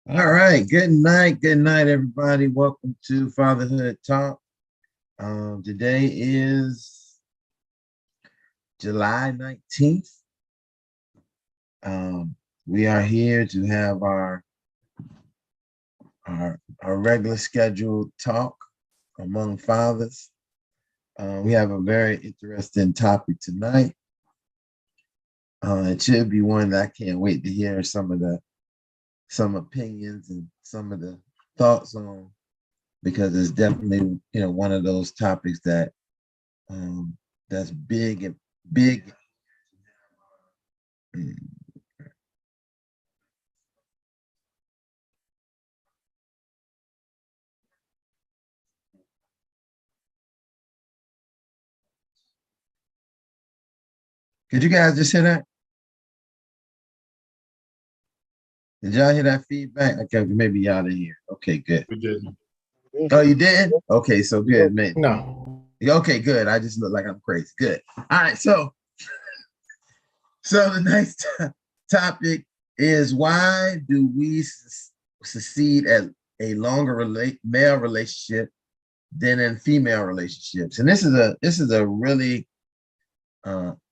All right. Good night. Good night, everybody. Welcome to Fatherhood Talk. Today is July 19th. We are here to have our regular scheduled talk among fathers. We have a very interesting topic tonight. It should be one that I can't wait to hear some opinions and some of the thoughts on, because it's definitely one of those topics that's big and big. Could you guys just hear that? Did y'all hear that feedback? Okay, maybe y'all didn't hear. Okay, good. We didn't. Oh, you did? Okay, so good, man. No. Okay, good. I just look like I'm crazy. Good. All right, so the next topic is, why do we succeed at a longer male relationship than in female relationships? And this is a really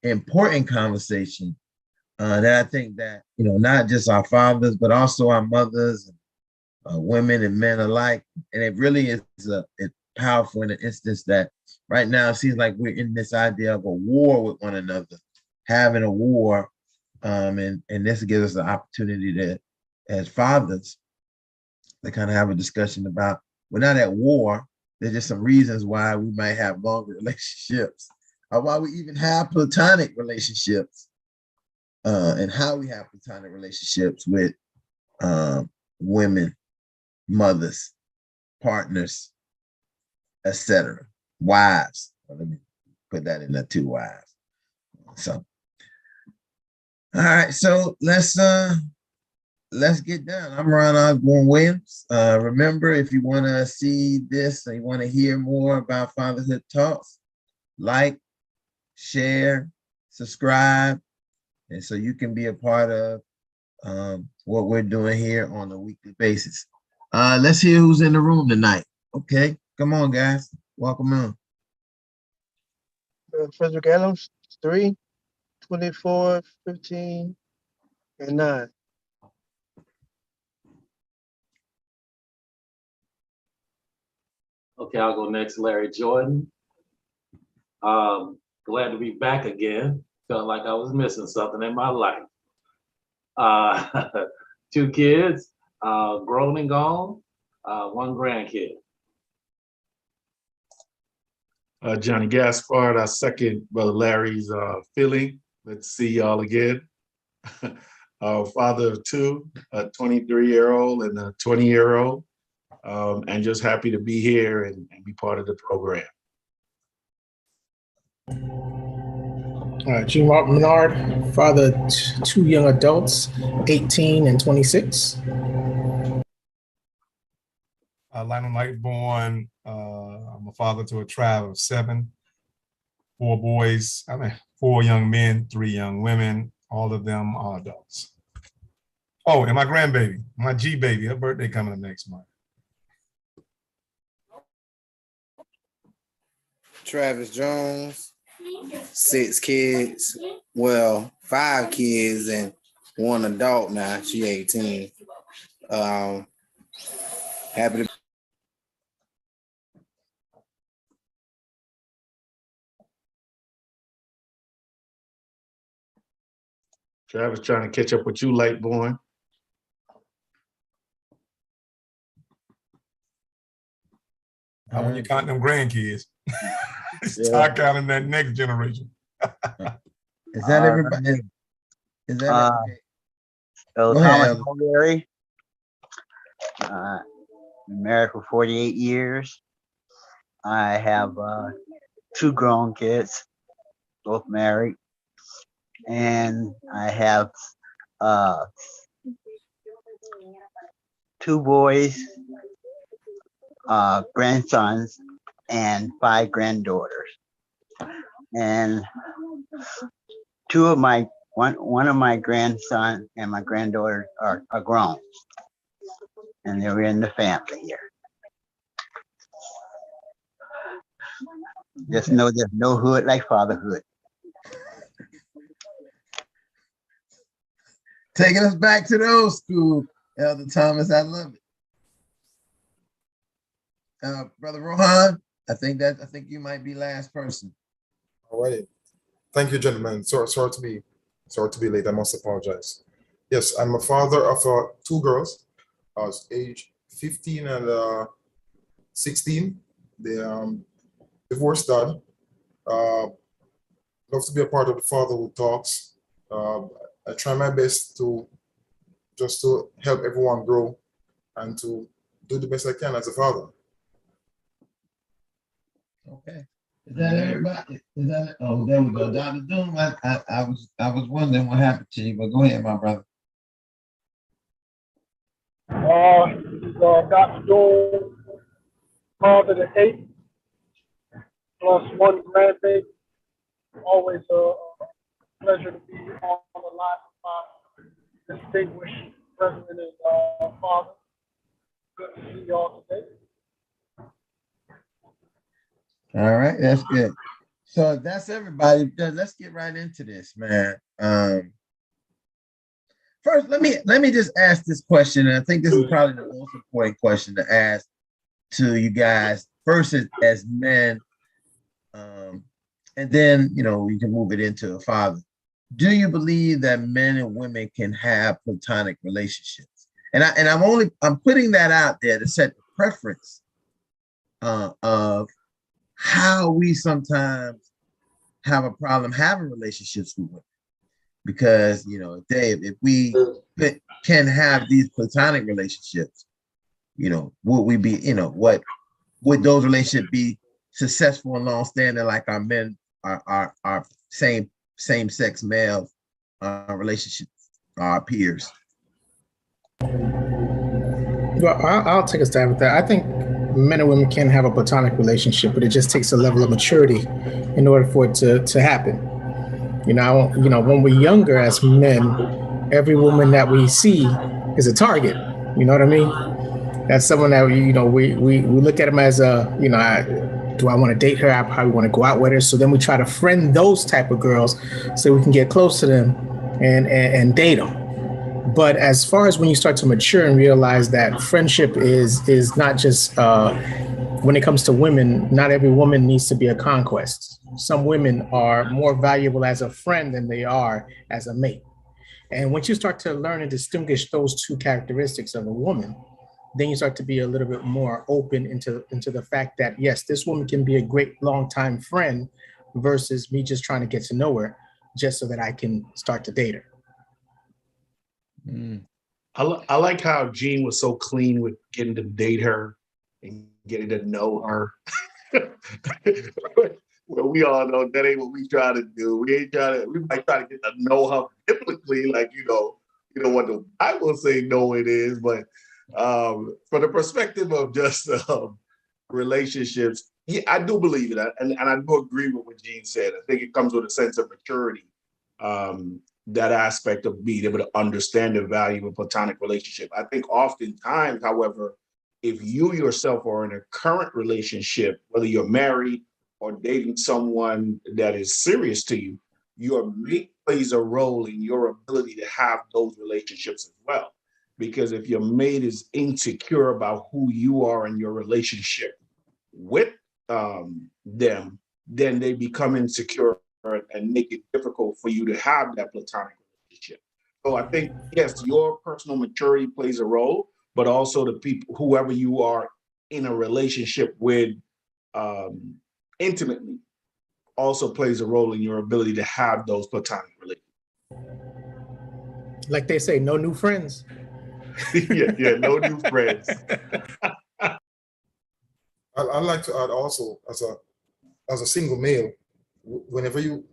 important conversation that I think that not just our fathers but also our mothers, women and men alike. And it really is it's powerful in an instance that right now it seems like we're in this idea of a war with one another, having a war, and this gives us an opportunity to, as fathers, to kind of have a discussion about, we're not at war. There's just some reasons why we might have longer relationships, or why we even have platonic relationships, and how we have platonic relationships with women, mothers, partners, etc., wives. Well, let me put that in there too, wives. So, all right, so let's get down. I'm Ron Osborne Williams. Remember, if you want to see this and you want to hear more about Fatherhood Talks, like, share, subscribe, and so you can be a part of what we're doing here on a weekly basis. Let's hear who's in the room tonight. Okay, come on, guys. Welcome on. Frederick Adams, 3, 24, 15, and 9. Okay, I'll go next. Larry Jordan. Glad to be back again. Felt like I was missing something in my life. 2 kids, grown and gone, 1 grandkid. Johnny Gaspard, I second Brother Larry's feeling. Let's see y'all again. Father of 2, a 23-year-old and a 20-year-old, and just happy to be here and be part of the program. All right, Gene Martin Menard, father of 2 young adults, 18 and 26. Lionel Lightborn, I'm a father to a tribe of 7, 4 boys, 4 young men, 3 young women, all of them are adults. Oh, and my grandbaby, my G baby, her birthday coming up next month. Travis Jones, 6 kids, well, 5 kids and 1 adult now. She 18. Happy to. Travis trying to catch up with you, Lightborn. How when you count them grandkids? Start counting that next generation. Is that everybody? Is that okay? So Thomas Mulberry, been married for 48 years. I have 2 grown kids, both married, and I have 2 boys, grandsons, and 5 granddaughters. And one of my grandson and my granddaughter are grown. and then we're in the family here. Just know there's no hood like fatherhood. Taking us back to the old school, Elder Thomas. I love it. Brother Rohan, I think you might be last person. All right. Thank you, gentlemen. Sorry to be late. I must apologize. Yes, I'm a father of two girls, age 15 and 16. They divorced dad. Love to be a part of the Fatherhood Talks. I try my best to help everyone grow and to do the best I can as a father. Okay. Is that everybody? Is that oh, there we go. Dr. Doom, I was wondering what happened to you, but go ahead, my brother. Dr. Doom, father to 8, plus 1 grandbaby. Always a pleasure to be on the line with my distinguished president and father. Good to see y'all today. All right, that's good. So that's everybody. Let's get right into this, man. First, let me just ask this question, and I think this is probably the most important question to ask to you guys. First, as men, and then you can move it into a father. Do you believe that men and women can have platonic relationships? And I'm putting that out there to set the preference of how we sometimes have a problem having relationships with women, because Dave, if we can have these platonic relationships, would we be, what would those relationships be successful and long-standing like our men, our same-sex male relationships, our peers? Well, I'll take a stab at that. I think men and women can have a platonic relationship, but it just takes a level of maturity in order for it to happen. When we're younger as men, every woman that we see is a target. You know what I mean? That's someone that we look at them as do I want to date her? I probably want to go out with her. So then we try to friend those type of girls so we can get close to them and date them. But as far as when you start to mature and realize that friendship is not just when it comes to women, not every woman needs to be a conquest. Some women are more valuable as a friend than they are as a mate. And once you start to learn and distinguish those two characteristics of a woman, then you start to be a little bit more open into the fact that, yes, this woman can be a great long-time friend versus me just trying to get to know her just so that I can start to date her. I like how Gene was so clean with getting to date her and getting to know her. Well, we all know that ain't what we try to do. We might try to get to know her biblically, like what the Bible say no it is, but from the perspective of just relationships, yeah, I do believe it, and I do agree with what Gene said. I think it comes with a sense of maturity. That aspect of being able to understand the value of a platonic relationship. I think oftentimes, however, if you yourself are in a current relationship, whether you're married or dating someone that is serious to you, your mate plays a role in your ability to have those relationships as well. Because if your mate is insecure about who you are in your relationship with them, then they become insecure and make it difficult for you to have that platonic relationship. So I think, yes, your personal maturity plays a role, but also the people, whoever you are in a relationship with intimately, also plays a role in your ability to have those platonic relationships. Like they say, no new friends. yeah, no new friends. I'd like to add also, as a single male, whenever you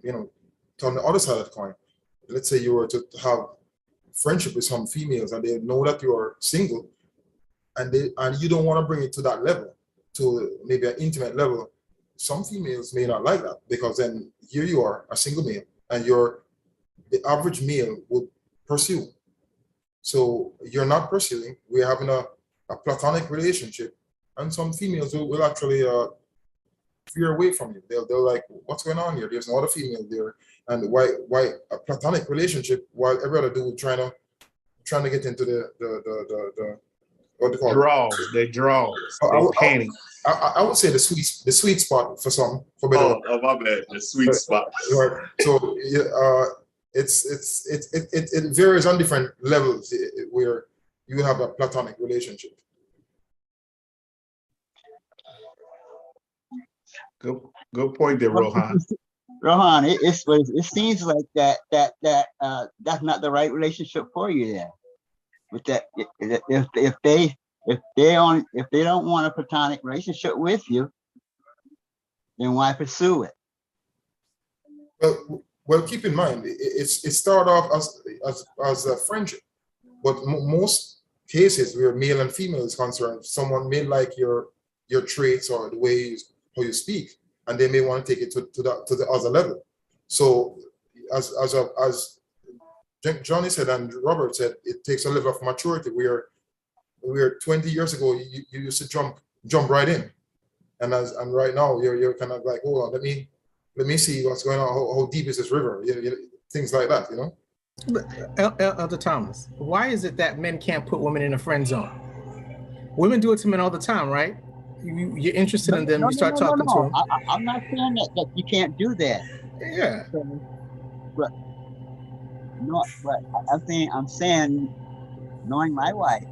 on the other side of the coin, let's say you were to have friendship with some females and they know that you are single, and you don't want to bring it to that level, to maybe an intimate level. Some females may not like that, because then here you are, a single male, and the average male would pursue. So you're not pursuing. We're having a a platonic relationship, and some females will actually veer away from you. They'll like, what's going on here? There's no other female there, and why a platonic relationship while every other dude trying to get into the what they call Draws, they draws, they panic. I would say the sweet spot for some, for better. Oh, my bad, the sweet spot. Right. So it varies on different levels where you have a platonic relationship. Good point there, Rohan. Rohan, it seems like that's not the right relationship for you then. With that, if they don't want a platonic relationship with you, then why pursue it? Well, keep in mind, it started off as a friendship, but most cases where male and female is concerned, someone may like your traits or the way how you speak, and they may want to take it to the other level. So, as Johnny said and Robert said, it takes a level of maturity where 20 years ago you used to jump right in, and right now you're kind of like, hold on, let me see what's going on. How deep is this river? Things like that, you know. Elder Thomas, why is it that men can't put women in a friend zone? Women do it to men all the time, right? You're interested in them, you start talking to them. I'm not saying that you can't do that. Yeah. But no, but I'm saying, knowing my wife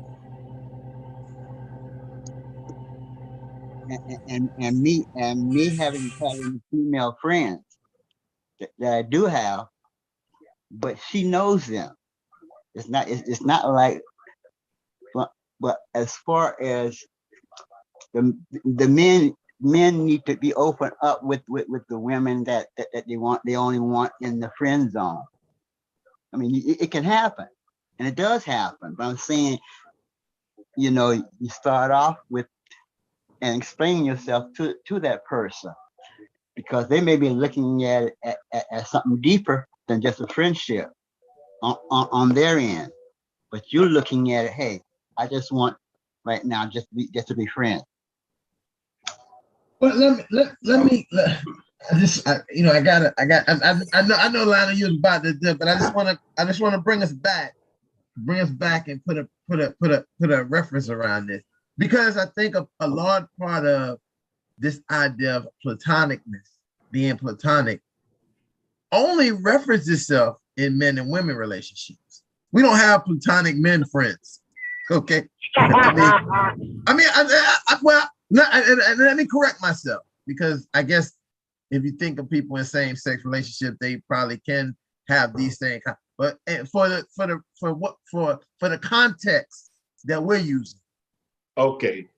and me having female friends that I do have, but she knows them. It's not like, but as far as the men need to be open up with the women that they only want in the friend zone. I mean, it can happen, and it does happen. But I'm saying, you start off with and explain yourself to that person, because they may be looking at it as something deeper than just a friendship on their end. But you're looking at it, hey, I just want right now just to be friends. But let me I know Lionel, you was about to do, but I just want to bring us back and put a reference around this, because I think a large part of this idea of platonicness, being platonic, only references itself in men and women relationships. We don't have platonic men friends. Okay. Let me correct myself, because I guess if you think of people in same-sex relationships, they probably can have these same, but for the context that we're using. Okay.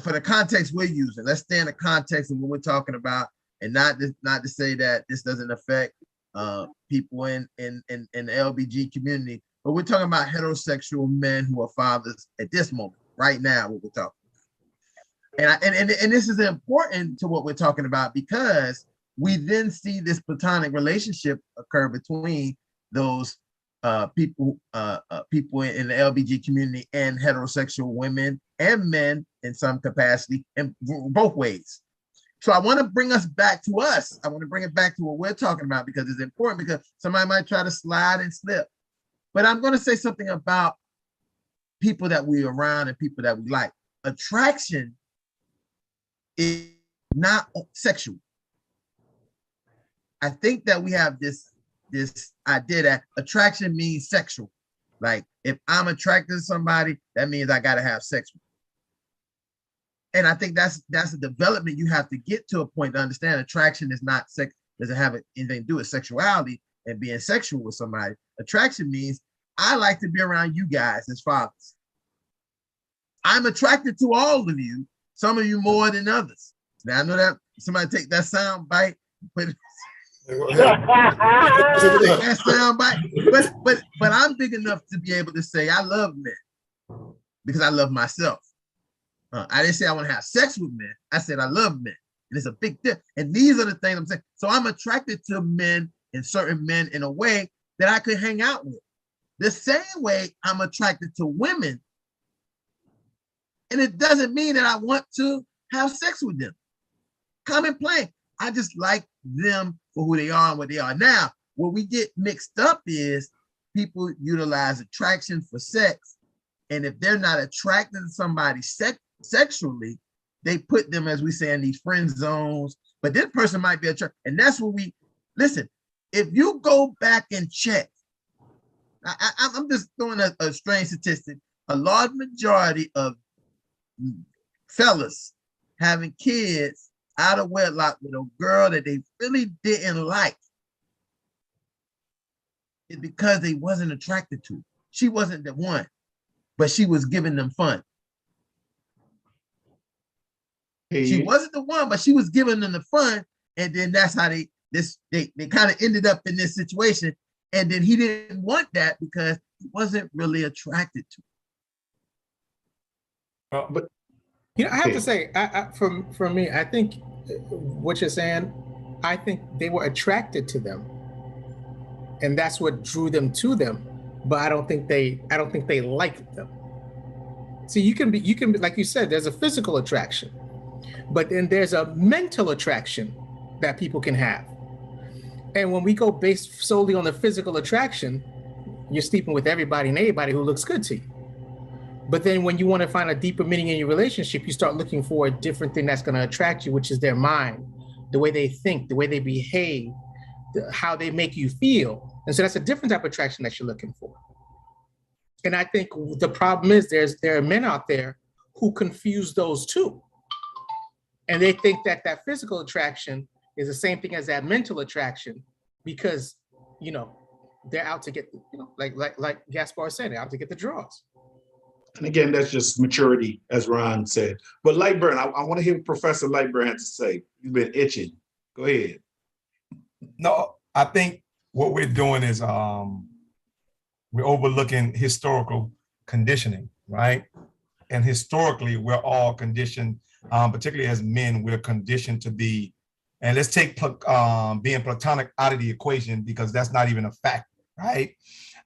For the context we're using, let's stay in the context of what we're talking about, and not to say that this doesn't affect people in the LBG community, but we're talking about heterosexual men who are fathers at this moment, right now, what we're talking about. And this is important to what we're talking about, because we then see this platonic relationship occur between those people in the LBG community and heterosexual women and men in some capacity, in both ways. So I want to bring us back to us. I want to bring it back to what we're talking about, because it's important, because somebody might try to slide and slip. But I'm going to say something about people that we're around and people that we like. Attraction is not sexual. I think that we have this idea that attraction means sexual. Like, if I'm attracted to somebody, that means I got to have sex with them. And I think that's a development you have to get to a point to understand. Attraction is not sex, doesn't have anything to do with sexuality and being sexual with somebody. Attraction means I like to be around you guys as fathers. I'm attracted to all of you, some of you more than others. Now I know that somebody take that sound bite, put it that sound bite, but I'm big enough to be able to say I love men because I love myself. I didn't say I want to have sex with men. I said I love men, and it's a big difference. And these are the things I'm saying. So I'm attracted to men and certain men in a way that I could hang out with. The same way I'm attracted to women And it doesn't mean that I want to have sex with them. Come and play. I just like them for who they are and what they are. Now, what we get mixed up is people utilize attraction for sex. And if they're not attracted to somebody sexually, they put them, as we say, in these friend zones. But this person might be attracted. And that's what we, listen, if you go back and check, I'm just throwing a strange statistic, a large majority of fellas having kids out of wedlock with a girl that they really didn't like is because they wasn't attracted to. She wasn't the one, but she was giving them fun. She wasn't the one, but she was giving them the fun, and then that's how they kind of ended up in this situation. And then he didn't want that because he wasn't really attracted to it. But you know, I have to say, for me, I think what you're saying, I think they were attracted to them, and that's what drew them to them. But I don't think they liked them. See, you can be, like you said, there's a physical attraction, but then there's a mental attraction that people can have. And when we go based solely on the physical attraction, you're sleeping with everybody and anybody who looks good to you. But then when you want to find a deeper meaning in your relationship, you start looking for a different thing that's going to attract you, which is their mind, the way they think, the way they behave, how they make you feel. And so that's a different type of attraction that you're looking for. And I think the problem is there are men out there who confuse those two. And they think that that physical attraction is the same thing as that mental attraction because, you know, they're out to get, you know, like Gaspar said, they're out to get the draws. And again, that's just maturity, as Ron said. But Lightburn, I want to hear what Professor Lightburn has to say. You've been itching. Go ahead. No, I think what we're doing is we're overlooking historical conditioning, right? And historically, we're all conditioned, particularly as men, we're conditioned to be, and let's take being platonic out of the equation because that's not even a fact, right?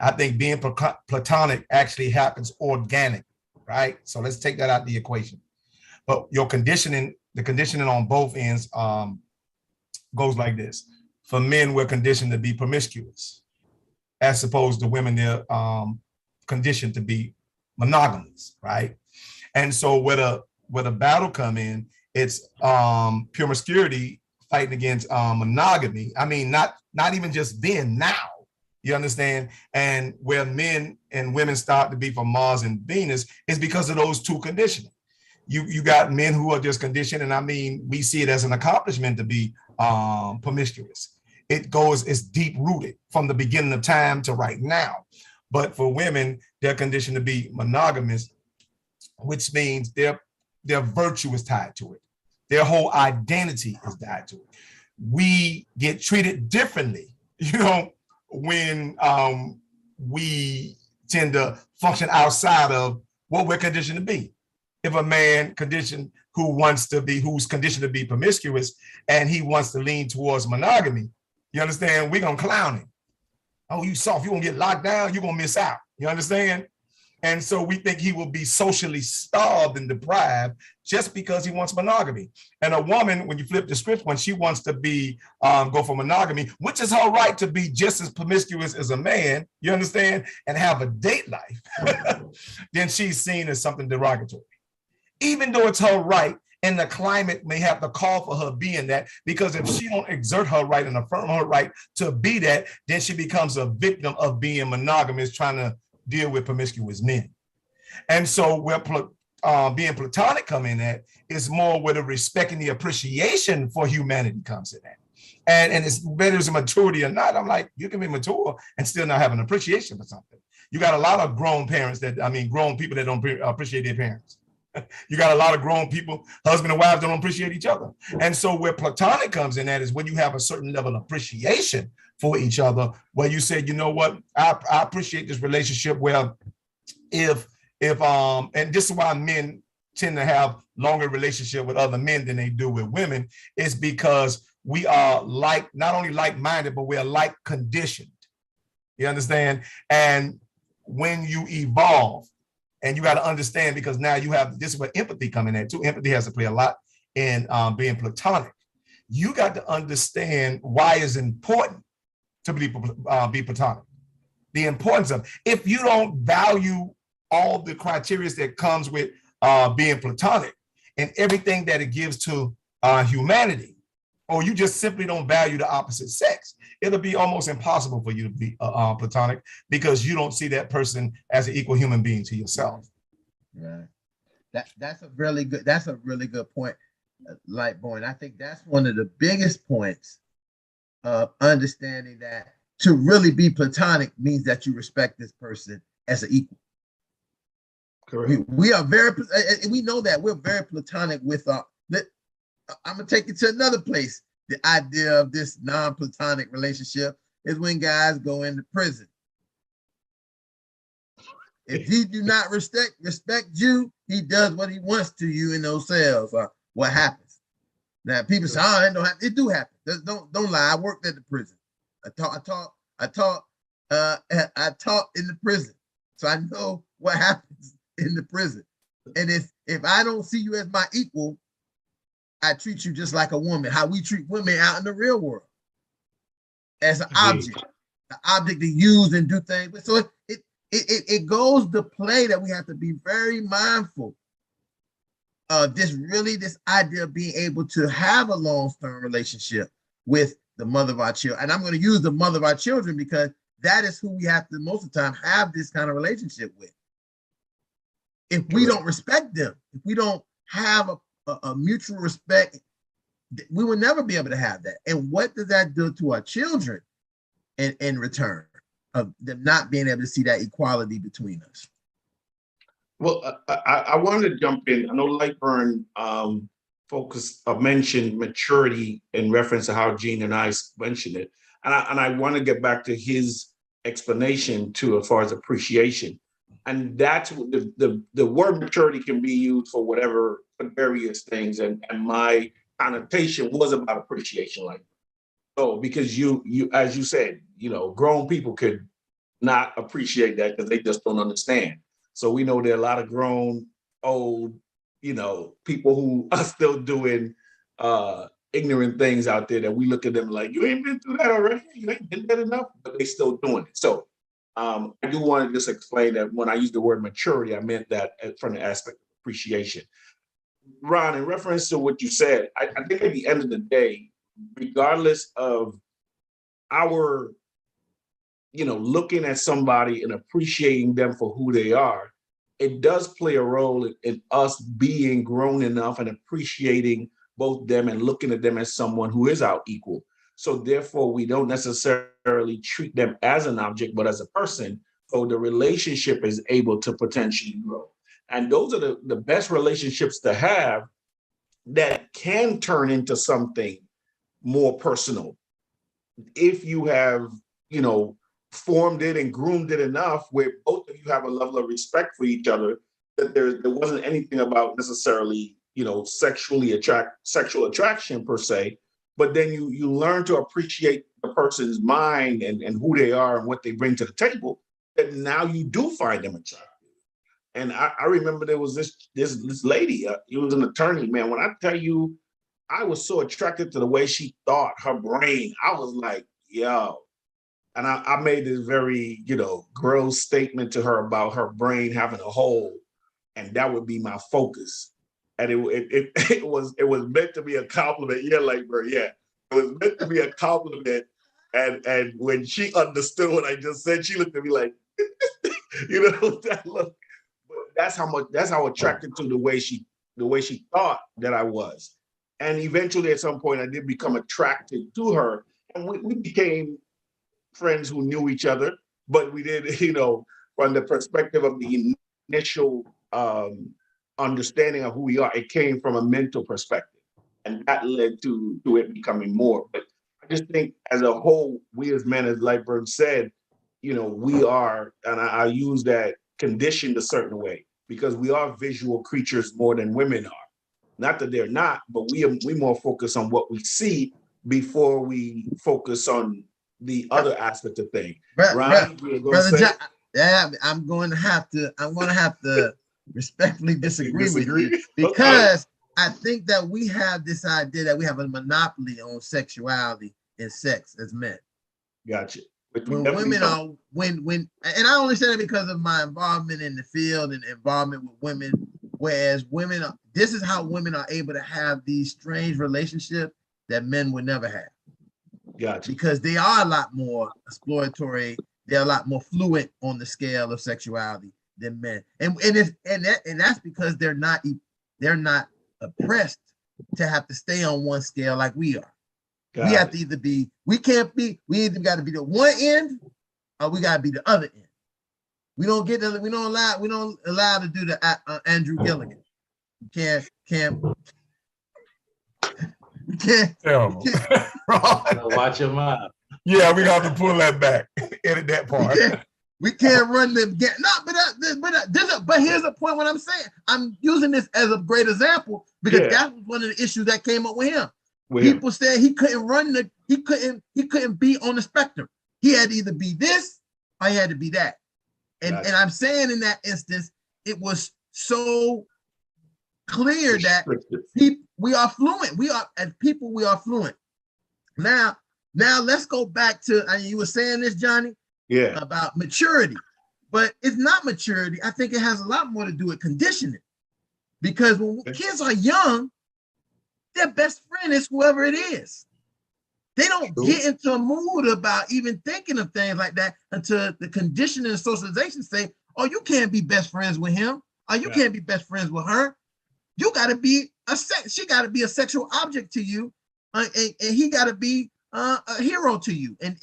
I think being platonic actually happens organic, right? So let's take that out of the equation. But your conditioning, the conditioning on both ends goes like this. For men, we're conditioned to be promiscuous, as opposed to women, they're conditioned to be monogamous, right? And so where the battle come in, it's promiscuity fighting against monogamy. I mean, not even just then, now. You understand? And where men and women start to be from Mars and Venus is because of those two conditioning. You got men who are just conditioned, and I mean, we see it as an accomplishment to be promiscuous. It's deep rooted from the beginning of time to right now. But for women, they're conditioned to be monogamous, which means their virtue is tied to it. Their whole identity is tied to it. We get treated differently, you know, when we tend to function outside of what we're conditioned to be. If a man conditioned who's conditioned to be promiscuous and he wants to lean towards monogamy, you understand, we're gonna clown him. Oh, you soft, you're gonna get locked down, you're gonna miss out. You understand? And so we think he will be socially starved and deprived just because he wants monogamy. And a woman, when you flip the script, when she wants to be go for monogamy, which is her right to be just as promiscuous as a man, you understand, and have a date life, then she's seen as something derogatory. Even though it's her right, and the climate may have to call for her being that, because if she don't exert her right and affirm her right to be that, then she becomes a victim of being monogamous, trying to deal with promiscuous men. And so where being platonic come in at is more where the respect and the appreciation for humanity comes in at. And it's whether it's a maturity or not, I'm like, you can be mature and still not have an appreciation for something. You got a lot of grown parents grown people that don't appreciate their parents. You got a lot of grown people, husband and wives, don't appreciate each other. And so where platonic comes in at is when you have a certain level of appreciation for each other, where you say, you know what, I appreciate this relationship. Well, if and this is why men tend to have longer relationship with other men than they do with women, is because we are not only like-minded, but we are like-conditioned. You understand? And when you evolve, And you got to understand, because now you have, this is where empathy come in at too. Empathy has to play a lot in being platonic. You got to understand why it's important to be platonic. The importance of, if you don't value all the criteria that comes with being platonic and everything that it gives to humanity, or you just simply don't value the opposite sex, it'll be almost impossible for you to be platonic, because you don't see that person as an equal human being to yourself. Right. That's a really good point, Lightborn. I think that's one of the biggest points of understanding that to really be platonic means that you respect this person as an equal. Correct. We are very, we know that we're very platonic with our, I'm gonna take it to another place. The idea of this non-platonic relationship is when guys go into prison. If he do not respect you, he does what he wants to you in those cells. What happens? Now people say, "Oh, it do happen." Don't lie. I worked at the prison. I taught in the prison, so I know what happens in the prison. And if I don't see you as my equal, I treat you just like a woman. How we treat women out in the real world, as an object, an object to use and do things. But so it goes to play that we have to be very mindful of this idea of being able to have a long-term relationship with the mother of our children. And I'm going to use the mother of our children because that is who we have to most of the time have this kind of relationship with. If we don't respect them, if we don't have a mutual respect, we will never be able to have that. And what does that do to our children in return of them not being able to see that equality between us? Well, I wanted to jump in. I know Lightburn mentioned maturity in reference to how Gene and I mentioned it. And I want to get back to his explanation too, as far as appreciation. And that's the word maturity can be used for whatever, for various things. And my connotation was about appreciation, like, so because you as you said, grown people could not appreciate that because they just don't understand. So we know there are a lot of grown, old, people who are still doing ignorant things out there that we look at them like, you ain't been through that already? You ain't been that enough? But they still doing it. So I do want to just explain that when I use the word maturity, I meant that from the aspect of appreciation. Ron, in reference to what you said, I think at the end of the day, regardless of our, looking at somebody and appreciating them for who they are, it does play a role in us being grown enough and appreciating both them and looking at them as someone who is our equal. So therefore, we don't necessarily treat them as an object, but as a person. So the relationship is able to potentially grow. And those are the best relationships to have that can turn into something more personal. If you have, formed it and groomed it enough where both of you have a level of respect for each other, that there wasn't anything about necessarily, sexual attraction per se, but then you learn to appreciate the person's mind and who they are and what they bring to the table, that now you do find them attractive. And I remember there was this lady, he was an attorney, man. When I tell you, I was so attracted to the way she thought, her brain, I was like, yo. And I made this very, gross statement to her about her brain having a hole, and that would be my focus. And it was meant to be a compliment. Yeah, Lightbird, yeah. It was meant to be a compliment. And when she understood what I just said, she looked at me like, that look. But that's how attracted to the way she thought that I was. And eventually at some point I did become attracted to her. And we became friends who knew each other, but we did, from the perspective of the initial understanding of who we are, it came from a mental perspective. And that led to it becoming more. But I just think as a whole, we as men, as Lightburn said, we are, and I use that, conditioned a certain way because we are visual creatures more than women are. Not that they're not, but we more focus on what we see before we focus on the other aspect of things. Brother I'm going to have to respectfully disagree with you Disagree? because I think that we have this idea that we have a monopoly on sexuality and sex as men. Gotcha. When women are when and I only say that because of my involvement in the field and involvement with women, whereas women are, this is how women are able to have these strange relationships that men would never have. Gotcha. Because they are a lot more exploratory, they're a lot more fluent on the scale of sexuality than men. And that's because they're not oppressed to have to stay on one scale like we are. We have to either be, we either got to be the one end or we got to be the other end. We don't allow to do the Andrew Gilligan. We can't. Terrible. Watch your mouth. Yeah, we have to pull that back. Edit that part. We can't run them. But here's a point. What I'm saying, I'm using this as a great example because that was one of the issues that came up with him. People said he couldn't he couldn't be on the spectrum. He had to either be this or he had to be that. And I'm saying in that instance, it was so clear that we are fluent. We are, as people, we are fluent. Now let's go back to, you were saying this, Johnny, about maturity, but it's not maturity. I think it has a lot more to do with conditioning, because when kids are young, their best friend is whoever it is. They don't get into a mood about even thinking of things like that until the conditioning and socialization say, oh, you can't be best friends with him, or you can't be best friends with her. You got to be she got to be a sexual object to you, and he got to be a hero to you, and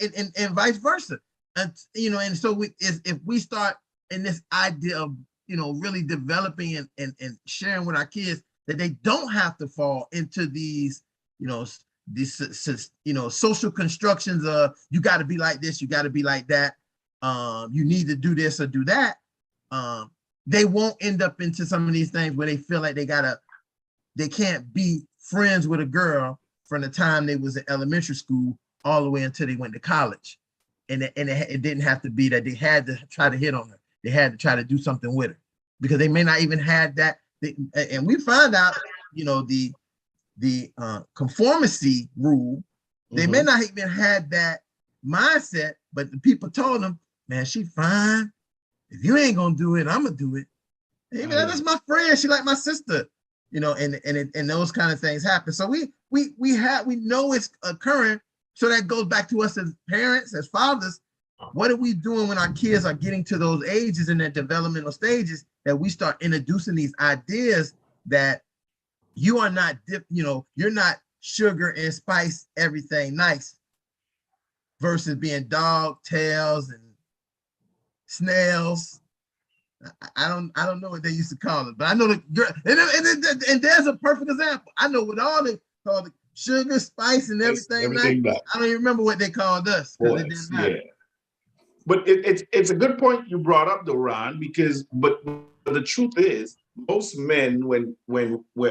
vice versa. And and so if we start in this idea of really developing and sharing with our kids that they don't have to fall into these social constructions of you got to be like this, you got to be like that, you need to do this or do that. They won't end up into some of these things where they feel like they can't be friends with a girl from the time they was in elementary school all the way until they went to college. And it didn't have to be that they had to try to hit on her. They had to try to do something with her because they may not even have that. And we found out, the conformity rule, they may not even had that mindset, but the people told them, man, she fine. If you ain't gonna do it, I'm gonna do it. Hey, man, that's my friend. She like my sister, and those kind of things happen. So we know it's occurring. So that goes back to us as parents, as fathers. What are we doing when our kids are getting to those ages in their developmental stages that we start introducing these ideas that you are not, you're not sugar and spice everything nice versus being dog tails and snails. I don't know what they used to call it, but I know and there's a perfect example. I know what all they call it, sugar, spice, and everything nice. I don't even remember what they called us because it didn't matter. But it's a good point you brought up, though, Ron, because but the truth is, most men, when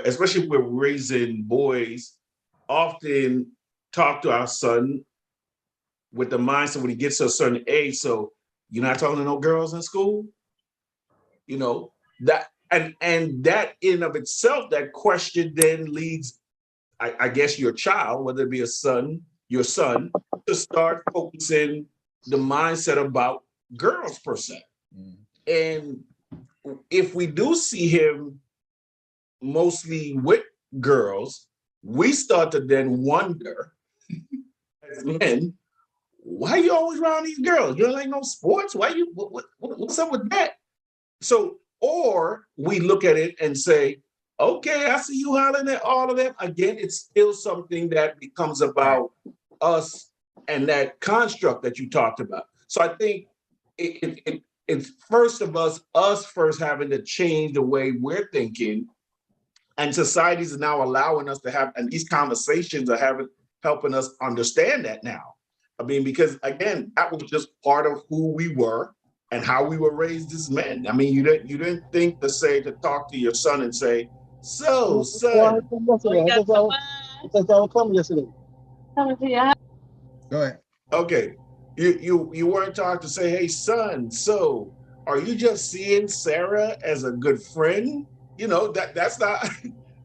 especially if we're raising boys, often talk to our son with the mindset when he gets to a certain age. So you're not talking to no girls in school, that and that in of itself, that question then leads, I guess, your child, whether it be your son, to start focusing the mindset about girls per se. And if we do see him mostly with girls, we start to then wonder as men, why you always around these girls? You don't like no sports? Why you, what's up with that? So, or we look at it and say, okay, I see you hollering at all of them. Again, it's still something that becomes about us and that construct that you talked about. So I think it's first of us first having to change the way we're thinking, and society is now allowing us to have, and these conversations are helping us understand that now. I mean, because again, that was just part of who we were and how we were raised as men. I mean, you didn't think to talk to your son and say, so son. I thought y'all were coming yesterday. Go ahead. Okay. You weren't taught to say, hey, son, so are you just seeing Sarah as a good friend? You know, that's not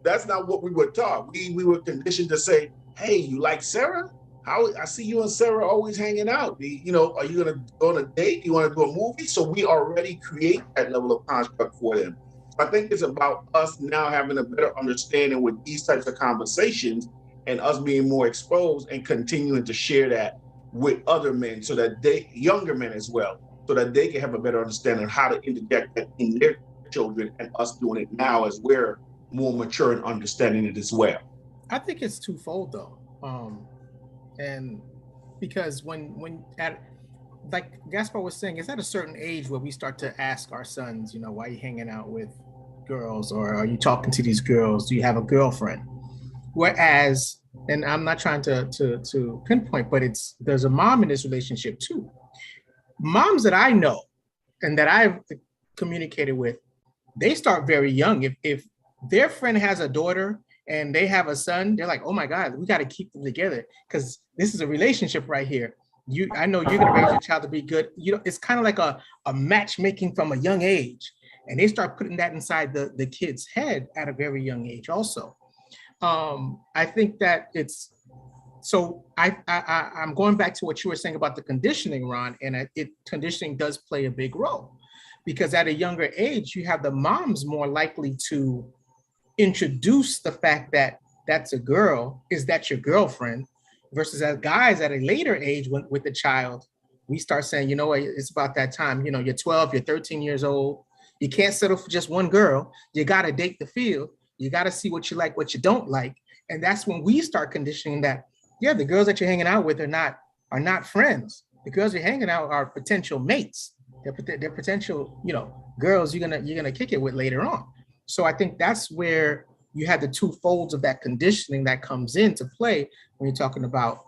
that's not what we were taught. We were conditioned to say, hey, you like Sarah? How I see you and Sarah always hanging out. You know, are you gonna go on a date? You want to do a movie? So we already create that level of construct for them. I think it's about us now having a better understanding with these types of conversations and us being more exposed and continuing to share that with other men so that they, younger men as well, so that they can have a better understanding of how to interject that in their children and us doing it now as we're more mature and understanding it as well. I think it's twofold though. And because when at like Gaspar was saying, it's at a certain age where we start to ask our sons, you know, why are you hanging out with girls, or are you talking to these girls? Do you have a girlfriend? Whereas, and I'm not trying to pinpoint, but there's a mom in this relationship too. Moms that I know and that I've communicated with, they start very young. If their friend has a daughter and they have a son, they're like, oh my God, we got to keep them together because this is a relationship right here. I know you're going to raise your child to be good. You know, it's kind of like a matchmaking from a young age. And they start putting that inside the kid's head at a very young age also. I think that it's, so I'm going back to what you were saying about the conditioning, Ron, and conditioning does play a big role because at a younger age, you have the moms more likely to introduce the fact that that's a girl, is that your girlfriend, versus as guys at a later age with the child, we start saying, you know what, it's about that time, you know, you're 12, you're 13 years old, you can't settle for just one girl, you got to date the field, you got to see what you like, what you don't like. And that's when we start conditioning that, yeah, the girls that you're hanging out with are not friends. The girls you're hanging out are potential mates. They're potential, you know, girls you're gonna kick it with later on. So I think that's where you have the two folds of that conditioning that comes into play when you're talking about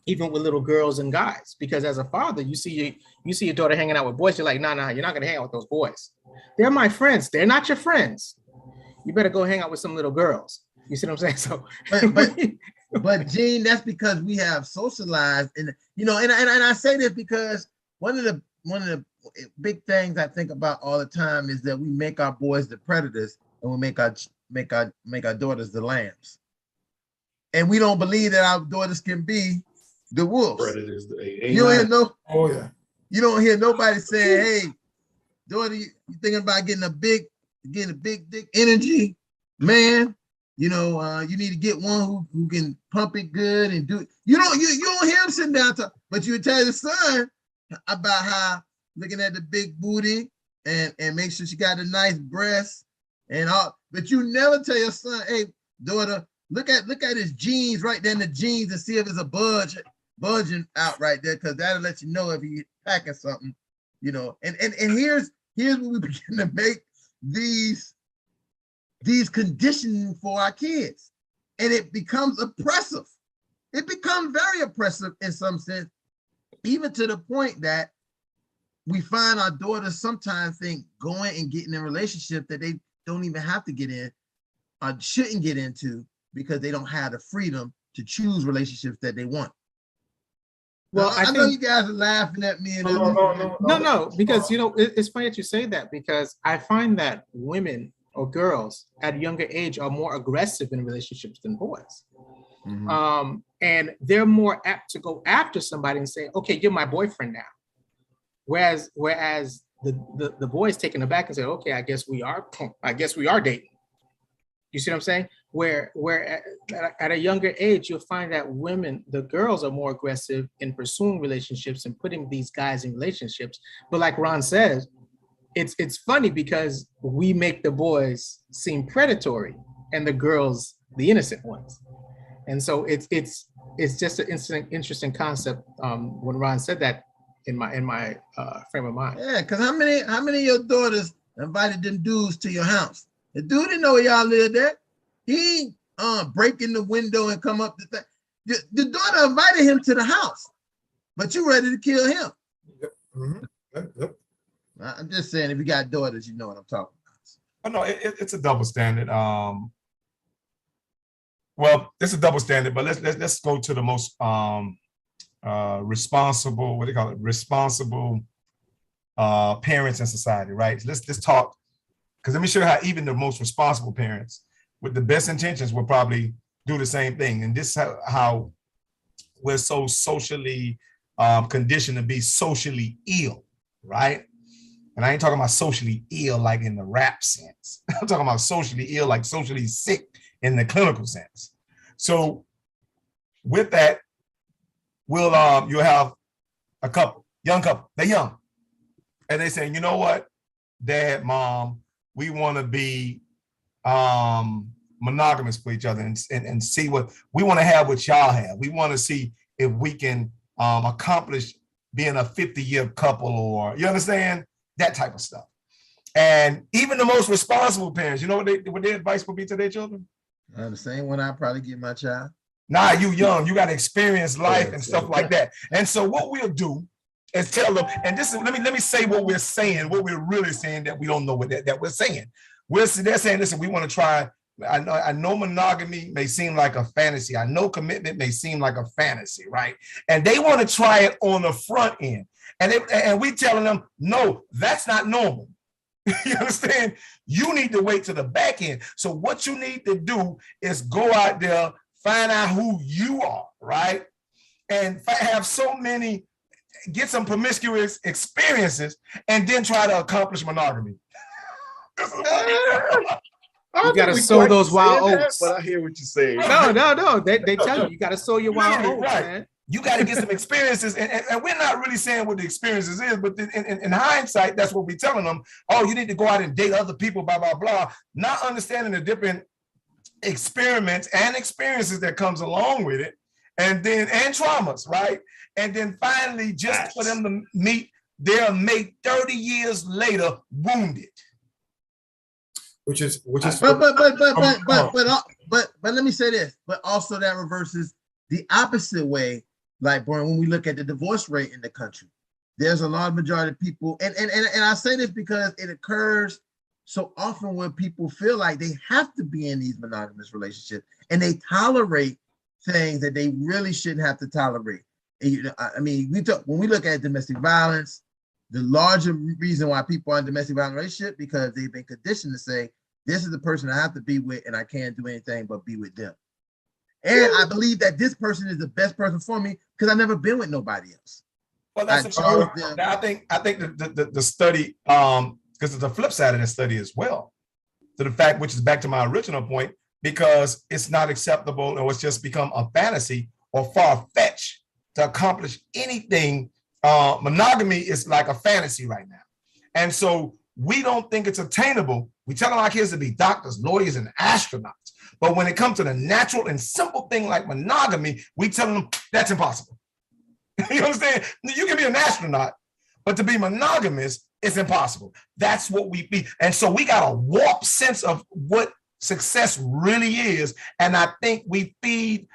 even with little girls and guys. Because as a father, you see your daughter hanging out with boys, you're like, no, you're not gonna hang out with those boys. They're my friends. They're not your friends. You better go hang out with some little girls. You see what I'm saying? So, but Gene, that's because we have socialized, and you know, and I say this because one of the big things I think about all the time is that we make our boys the predators and we make our daughters the lambs, and we don't believe that our daughters can be the wolves. Predators, you don't hear Oh yeah. You don't hear nobody saying, "Hey, daughter, you thinking about getting a big dick energy, man? You know, you need to get one who can pump it good and do it." You don't hear him sitting down talk, but you tell the son about how looking at the big booty and make sure she got a nice breast and all. But you never tell your son, "Hey, daughter, look at his jeans right there in the jeans and see if it's a budging out right there, because that'll let you know if he's packing something, you know." And here's where we begin to make these conditioning for our kids, and it becomes oppressive. It becomes very oppressive in some sense, even to the point that we find our daughters sometimes think going and getting in a relationship that they don't even have to get in or shouldn't get into because they don't have the freedom to choose relationships that they want. Well, I know you guys are laughing at me. No, because you know it's funny that you say that, because I find that women or girls at a younger age are more aggressive in relationships than boys. Mm-hmm. And they're more apt to go after somebody and say, okay, you're my boyfriend now. Whereas the boys taken aback and say, okay, I guess we are dating. You see what I'm saying? Where at a younger age, you'll find that the girls are more aggressive in pursuing relationships and putting these guys in relationships. But like Ron says, it's funny because we make the boys seem predatory and the girls the innocent ones. And so it's just an interesting concept when Ron said that in my frame of mind. Yeah, because how many of your daughters invited them dudes to your house? The dude didn't know where y'all lived at. He break in the window and come up the thing. The daughter invited him to the house, but you ready to kill him. Yep. Mm-hmm. Yep. I'm just saying, if you got daughters, you know what I'm talking about. Oh no, it's a double standard. Well, it's a double standard, but let's go to the most responsible, what do you call it? Responsible parents in society, right? So let's talk, because let me show you how even the most responsible parents with the best intentions will probably do the same thing. And this is how we're so socially conditioned to be socially ill, right? And I ain't talking about socially ill like in the rap sense. I'm talking about socially ill like socially sick in the clinical sense. So with that, you'll have a young couple, they're young. And they say, you know what, Dad, Mom, we want to be monogamous for each other and see what we want to have, what y'all have. We want to see if we can accomplish being a 50-year couple, or you understand, that type of stuff. And even the most responsible parents, you know what their advice would be to their children? The same one I probably give my child. Nah, you young, you got to experience life and stuff like that. And so what we'll do is tell them, and this is, let me say what we're saying, what we're really saying that we don't know what that we're saying. They're saying, listen, we want to try. I know monogamy may seem like a fantasy. I know commitment may seem like a fantasy, right? And they want to try it on the front end. And we telling them, no, that's not normal. You understand? You need to wait to the back end. So what you need to do is go out there, find out who you are, right? And have get some promiscuous experiences, and then try to accomplish monogamy. You got to sow those wild oats. But I hear what you're saying. No. They tell you got to sow your wild oats, right. man. You got to get some experiences, and we're not really saying what the experiences is, but in hindsight, that's what we're telling them. Oh, you need to go out and date other people, blah, blah, blah. Not understanding the different experiments and experiences that comes along with it, and traumas, right? And then finally, just for them to meet their mate 30 years later, wounded. Which is but let me say this, but also that reverses the opposite way. Like, when we look at the divorce rate in the country, there's a large majority of people, and I say this because it occurs so often where people feel like they have to be in these monogamous relationships, and they tolerate things that they really shouldn't have to tolerate. And, I mean, when we look at domestic violence, the larger reason why people are in domestic violence relationship, because they've been conditioned to say, this is the person I have to be with, and I can't do anything but be with them. And I believe that this person is the best person for me because I've never been with nobody else. Well, that's I think the study, because it's the flip side of the study as well, to the fact, which is back to my original point, because it's not acceptable, or it's just become a fantasy or far-fetched to accomplish anything. Monogamy is like a fantasy right now. And so we don't think it's attainable. We tell our kids to be doctors, lawyers, and astronauts. But when it comes to the natural and simple thing like monogamy, we tell them that's impossible. You understand? You can be an astronaut, but to be monogamous, it's impossible. That's what we be. And so we got a warped sense of what success really is. And I think we feed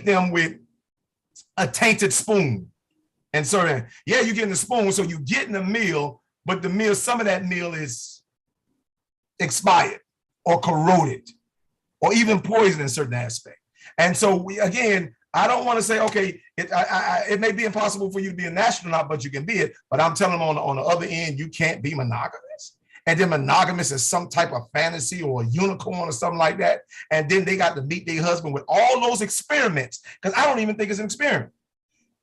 them with a tainted spoon. And so then, yeah, you're getting the spoon, so you're getting a meal, but the meal, some of that meal is expired or corroded, or even poison in certain aspect. And so I don't want to say, okay, it may be impossible for you to be an astronaut, but you can be it. But I'm telling them on the other end, you can't be monogamous. And then monogamous is some type of fantasy or a unicorn or something like that. And then they got to meet their husband with all those experiments, because I don't even think it's an experiment.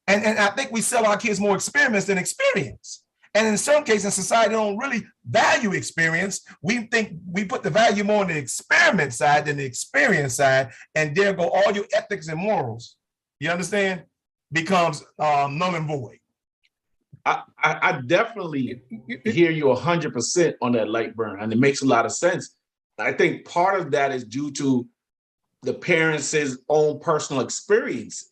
And I think we sell our kids more experiments than experience. And in some cases, society don't really value experience. We think we put the value more on the experiment side than the experience side. And there go all your ethics and morals. You understand? Becomes null and void. I definitely hear you 100% on that light burn. And it makes a lot of sense. I think part of that is due to the parents' own personal experience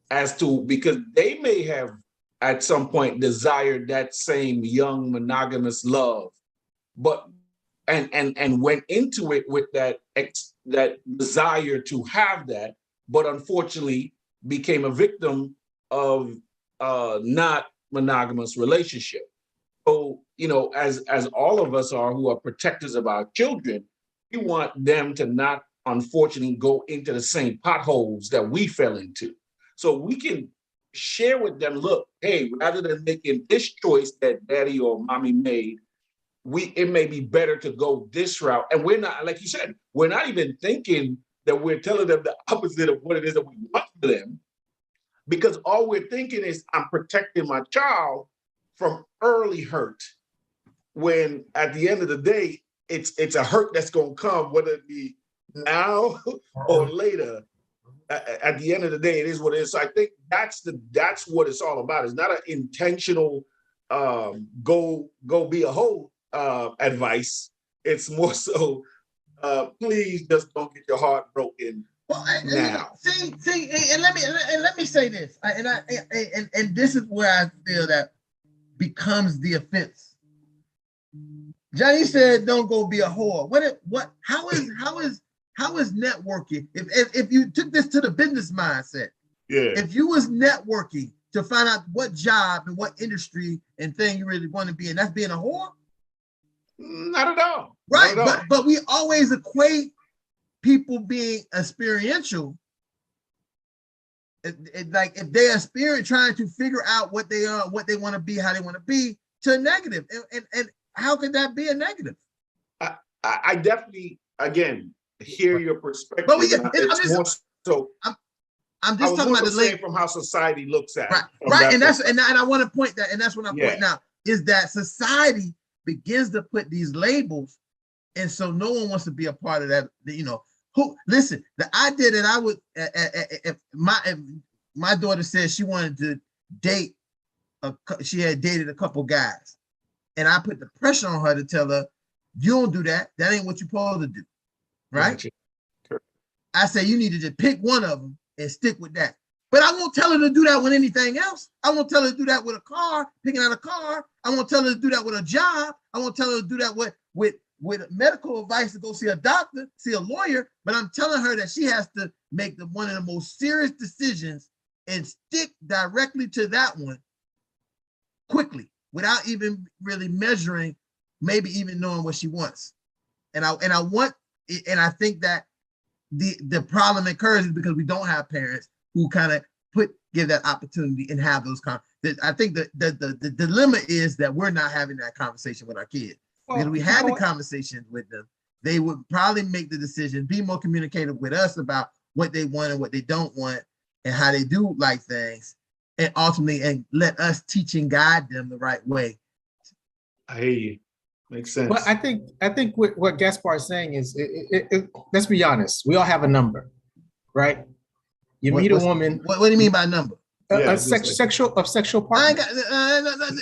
because they may have at some point desired that same young monogamous love, but and went into it with that desire to have that, but unfortunately became a victim of not monogamous relationship. So, as all of us are who are protectors of our children, we want them to not unfortunately go into the same potholes that we fell into. So we can share with them, look, hey, rather than making this choice that daddy or mommy made, it may be better to go this route. And we're not, like you said, we're not even thinking that we're telling them the opposite of what it is that we want for them, because all we're thinking is I'm protecting my child from early hurt, when at the end of the day, it's a hurt that's going to come, whether it be now or later. At the end of the day, it is what it is. So I think that's what it's all about. It's not an intentional go be a hoe advice. It's more so please just don't get your heart broken now. See, and let me say this, and this is where I feel that becomes the offense. Johnny said, "Don't go be a whore." How is networking? If you took this to the business mindset, if you was networking to find out what job and what industry and thing you really want to be in, that's being a whore? Not at all. Right, Not at all. but we always equate people being experiential. Like if they're trying to figure out what they are, what they want to be, how they want to be, to a negative. And how could that be a negative? I definitely, again, hear your perspective. But I'm just talking about the late from how society looks at it. Right, and I want to point that, and that's what I'm pointing out, is that society begins to put these labels, and so no one wants to be a part of that. Listen, the idea that I would, if my daughter said she wanted to date, she had dated a couple guys, and I put the pressure on her to tell her, you don't do that. That ain't what you're supposed to do, right? I say you need to just pick one of them and stick with that. But I won't tell her to do that with anything else. I won't tell her to do that with a car, picking out a car. I won't tell her to do that with a job. I won't tell her to do that with medical advice, to go see a doctor, see a lawyer. But I'm telling her that she has to make one of the most serious decisions and stick directly to that one quickly, without even really measuring, maybe even knowing what she wants. And I think that the problem occurs is because we don't have parents who kind of give that opportunity and have those I think the dilemma is that we're not having that conversation with our kids. Because we had the conversation with them, they would probably make the decision, be more communicative with us about what they want and what they don't want and how they do like things, and ultimately and let us teach and guide them the right way. I hear you. Makes sense. Well, I think what Gaspar is saying is, let's be honest, we all have a number, right? You meet a woman. What do you mean by number? Sexual partner. I ain't got,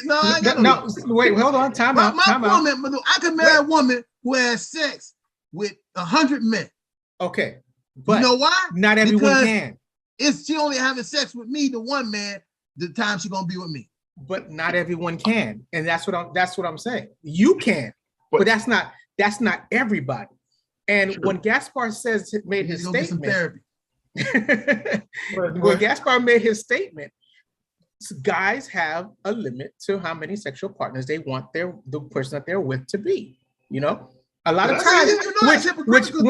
no, I ain't got no. Wait, hold on. Time out. I could marry a woman who has sex with 100 men. Okay, but you know why? Not everyone can. She only having sex with me, the one man, the time she gonna be with me. But not everyone can, and that's what I'm saying. You can, but that's not everybody. And when Gaspar says made his statement, when Gaspar made his statement, guys have a limit to how many sexual partners they want the person that they're with to be. A lot of times, which you know that's hypocritical.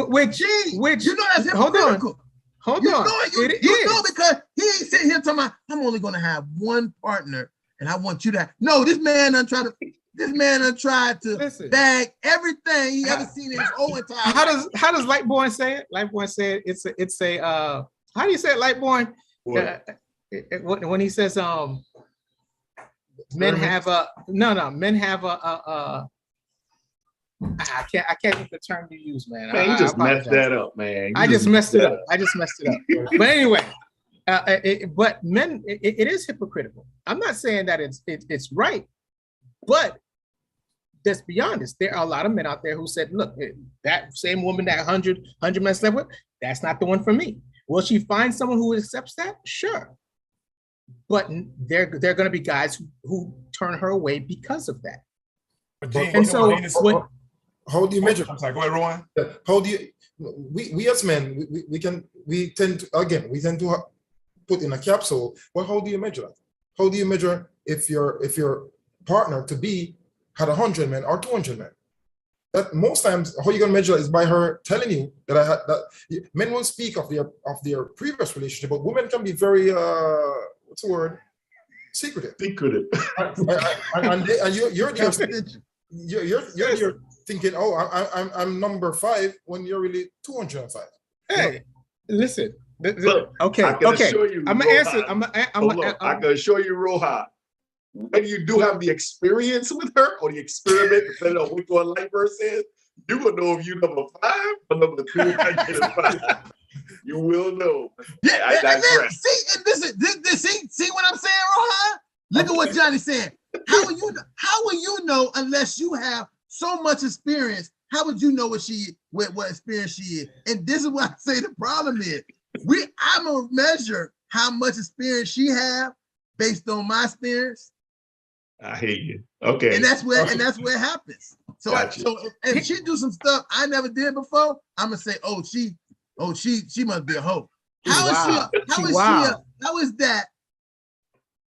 Hold on. You know because he ain't sitting here talking about, I'm only going to have one partner and I want you to. No, this man done tried to bag everything he ever seen in his whole entire. How does Lightborn say it? Lightborn said it's a how do you say it, Lightborn? When he says men have a I can't think the term you use, man. Man, you just messed that up, man. I just messed it up. But anyway, but men, it is hypocritical. I'm not saying that it's right, but let's be honest. There are a lot of men out there who said, "Look, that same woman that 100 men slept with, that's not the one for me." Will she find someone who accepts that? Sure, but there are going to be guys who turn her away because of that. And so, how do you measure? I'm sorry, go ahead, Rowan. How do you? We as men, we tend to put in a capsule. Well, how do you measure that? How do you measure if your partner to be had 100 men or 200 men? That most times, how you gonna measure is by her telling you that men will speak of their previous relationship, but women can be very what's the word? Secretive. Secretive. And you're there, Confidential. you're there thinking, oh, I'm number 5 when you're really 205. Hey, listen. Look, Okay. I can assure you, I'm gonna answer. Rohan, I can assure you, Rohan, when you do have the experience with her or the experiment, depending on which one light verse is, you will know if you number 5 or number 205. You will know. Yeah, I digress. See what I'm saying, Rohan? Look at what Johnny's saying. How will you know unless you have so much experience? How would you know what experience she is? And this is what I say the problem is. I'm gonna measure how much experience she have based on my experience. I hear you. Okay. And that's where it happens. So, Gotcha. so if she do some stuff I never did before, I'm gonna say, oh, she must be a hoe. How is that?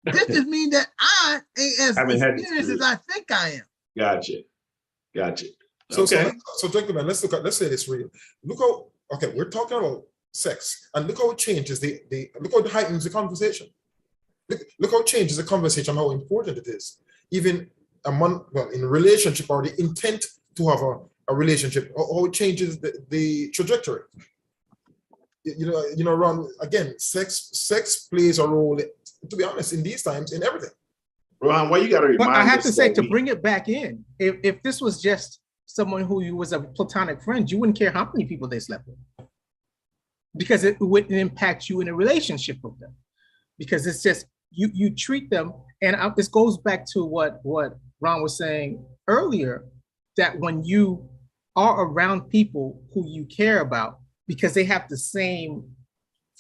This just means that I ain't as experienced as I think I am. Gotcha. So Okay. so gentlemen, let's say this real. Look how we're talking about sex, and look how it changes look how it heightens the conversation. Look how it changes the conversation, how important it is. Even in a relationship, or the intent to have a relationship, how it changes the trajectory. You know, Ron, again, sex plays a role, to be honest, in these times, in everything. Rohan, why you gotta remind But I have us to say, that to bring it back in, if this was just someone who was a platonic friend, you wouldn't care how many people they slept with, because it wouldn't impact you in a relationship with them, because it's just you treat them. And this goes back to what Ron was saying earlier, that when you are around people who you care about, because they have the same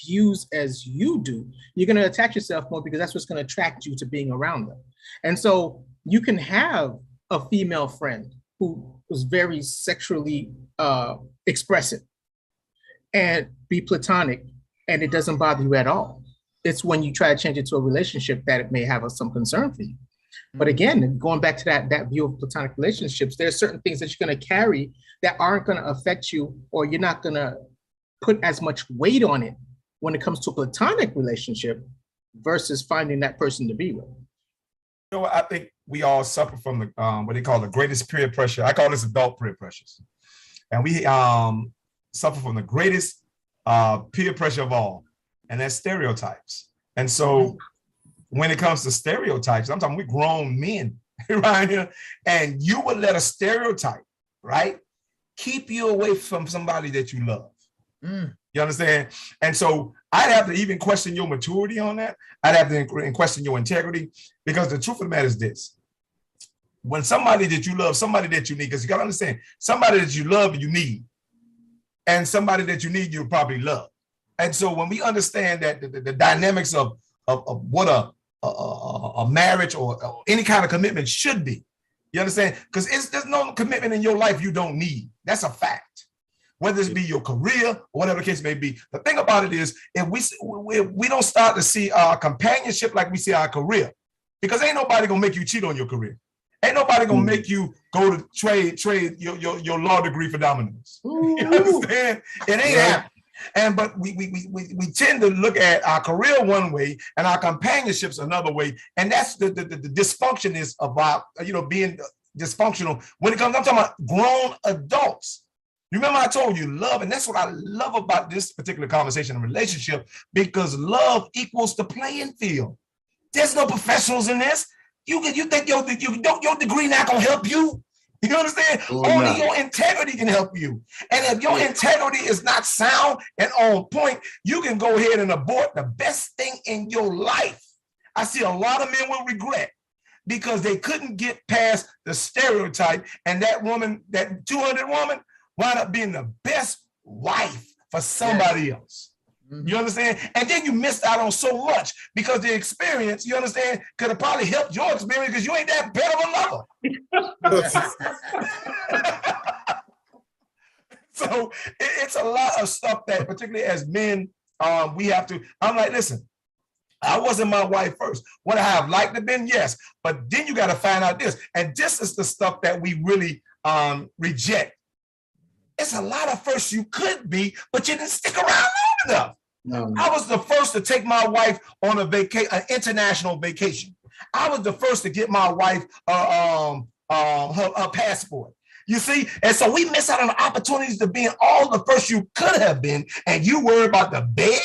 views as you do, you're going to attach yourself more, because that's what's going to attract you to being around them. And so you can have a female friend who was very sexually expressive and be platonic, and it doesn't bother you at all. It's when you try to change it to a relationship that it may have some concern for you. But again, going back to that view of platonic relationships, there are certain things that you're going to carry that aren't going to affect you, or you're not going to put as much weight on it when it comes to a platonic relationship versus finding that person to be with. You know what? I think we all suffer from the what they call the greatest peer pressure. I call this adult peer pressures. And we suffer from the greatest peer pressure of all, and that's stereotypes. And so when it comes to stereotypes, I'm talking, we're grown men right here, and you would let a stereotype, right, keep you away from somebody that you love. You understand? And so I'd have to even question your maturity on that. I'd have to question your integrity, because the truth of the matter is this: when somebody that you love, somebody that you need, because you got to understand, somebody that you love, you need, and somebody that you need, you'll probably love. And so when we understand that the dynamics of what a marriage or any kind of commitment should be, you understand? Because there's no commitment in your life you don't need. That's a fact. Whether it be your career or whatever the case may be. The thing about it is, if we don't start to see our companionship like we see our career, because ain't nobody gonna make you cheat on your career. Ain't nobody gonna make you go to trade your law degree for dominoes. You understand? It ain't happening. But we tend to look at our career one way and our companionships another way, and that's the dysfunction is about being dysfunctional when it comes. I'm talking about grown adults. You remember I told you love, and that's what I love about this particular conversation and relationship, because love equals the playing field. There's no professionals in this. You think your degree not gonna help you? You understand? Only your integrity can help you. And if your integrity is not sound and on point, you can go ahead and abort the best thing in your life. I see a lot of men with regret because they couldn't get past the stereotype, and that woman, that 200 woman, wound up being the best wife for somebody else. You understand? And then you missed out on so much because the experience, you understand, could have probably helped your experience because you ain't that better of a lover. So it's a lot of stuff that, particularly as men, we have to. I'm like, listen, I wasn't my wife first. Would I have liked to have been? Yes. But then you got to find out this. And this is the stuff that we really reject. It's a lot of first you could be, but you didn't stick around long enough. I was the first to take my wife on an international vacation. I was the first to get my wife her passport. You see, and so we miss out on the opportunities to being all the first you could have been, and you worry about the bed.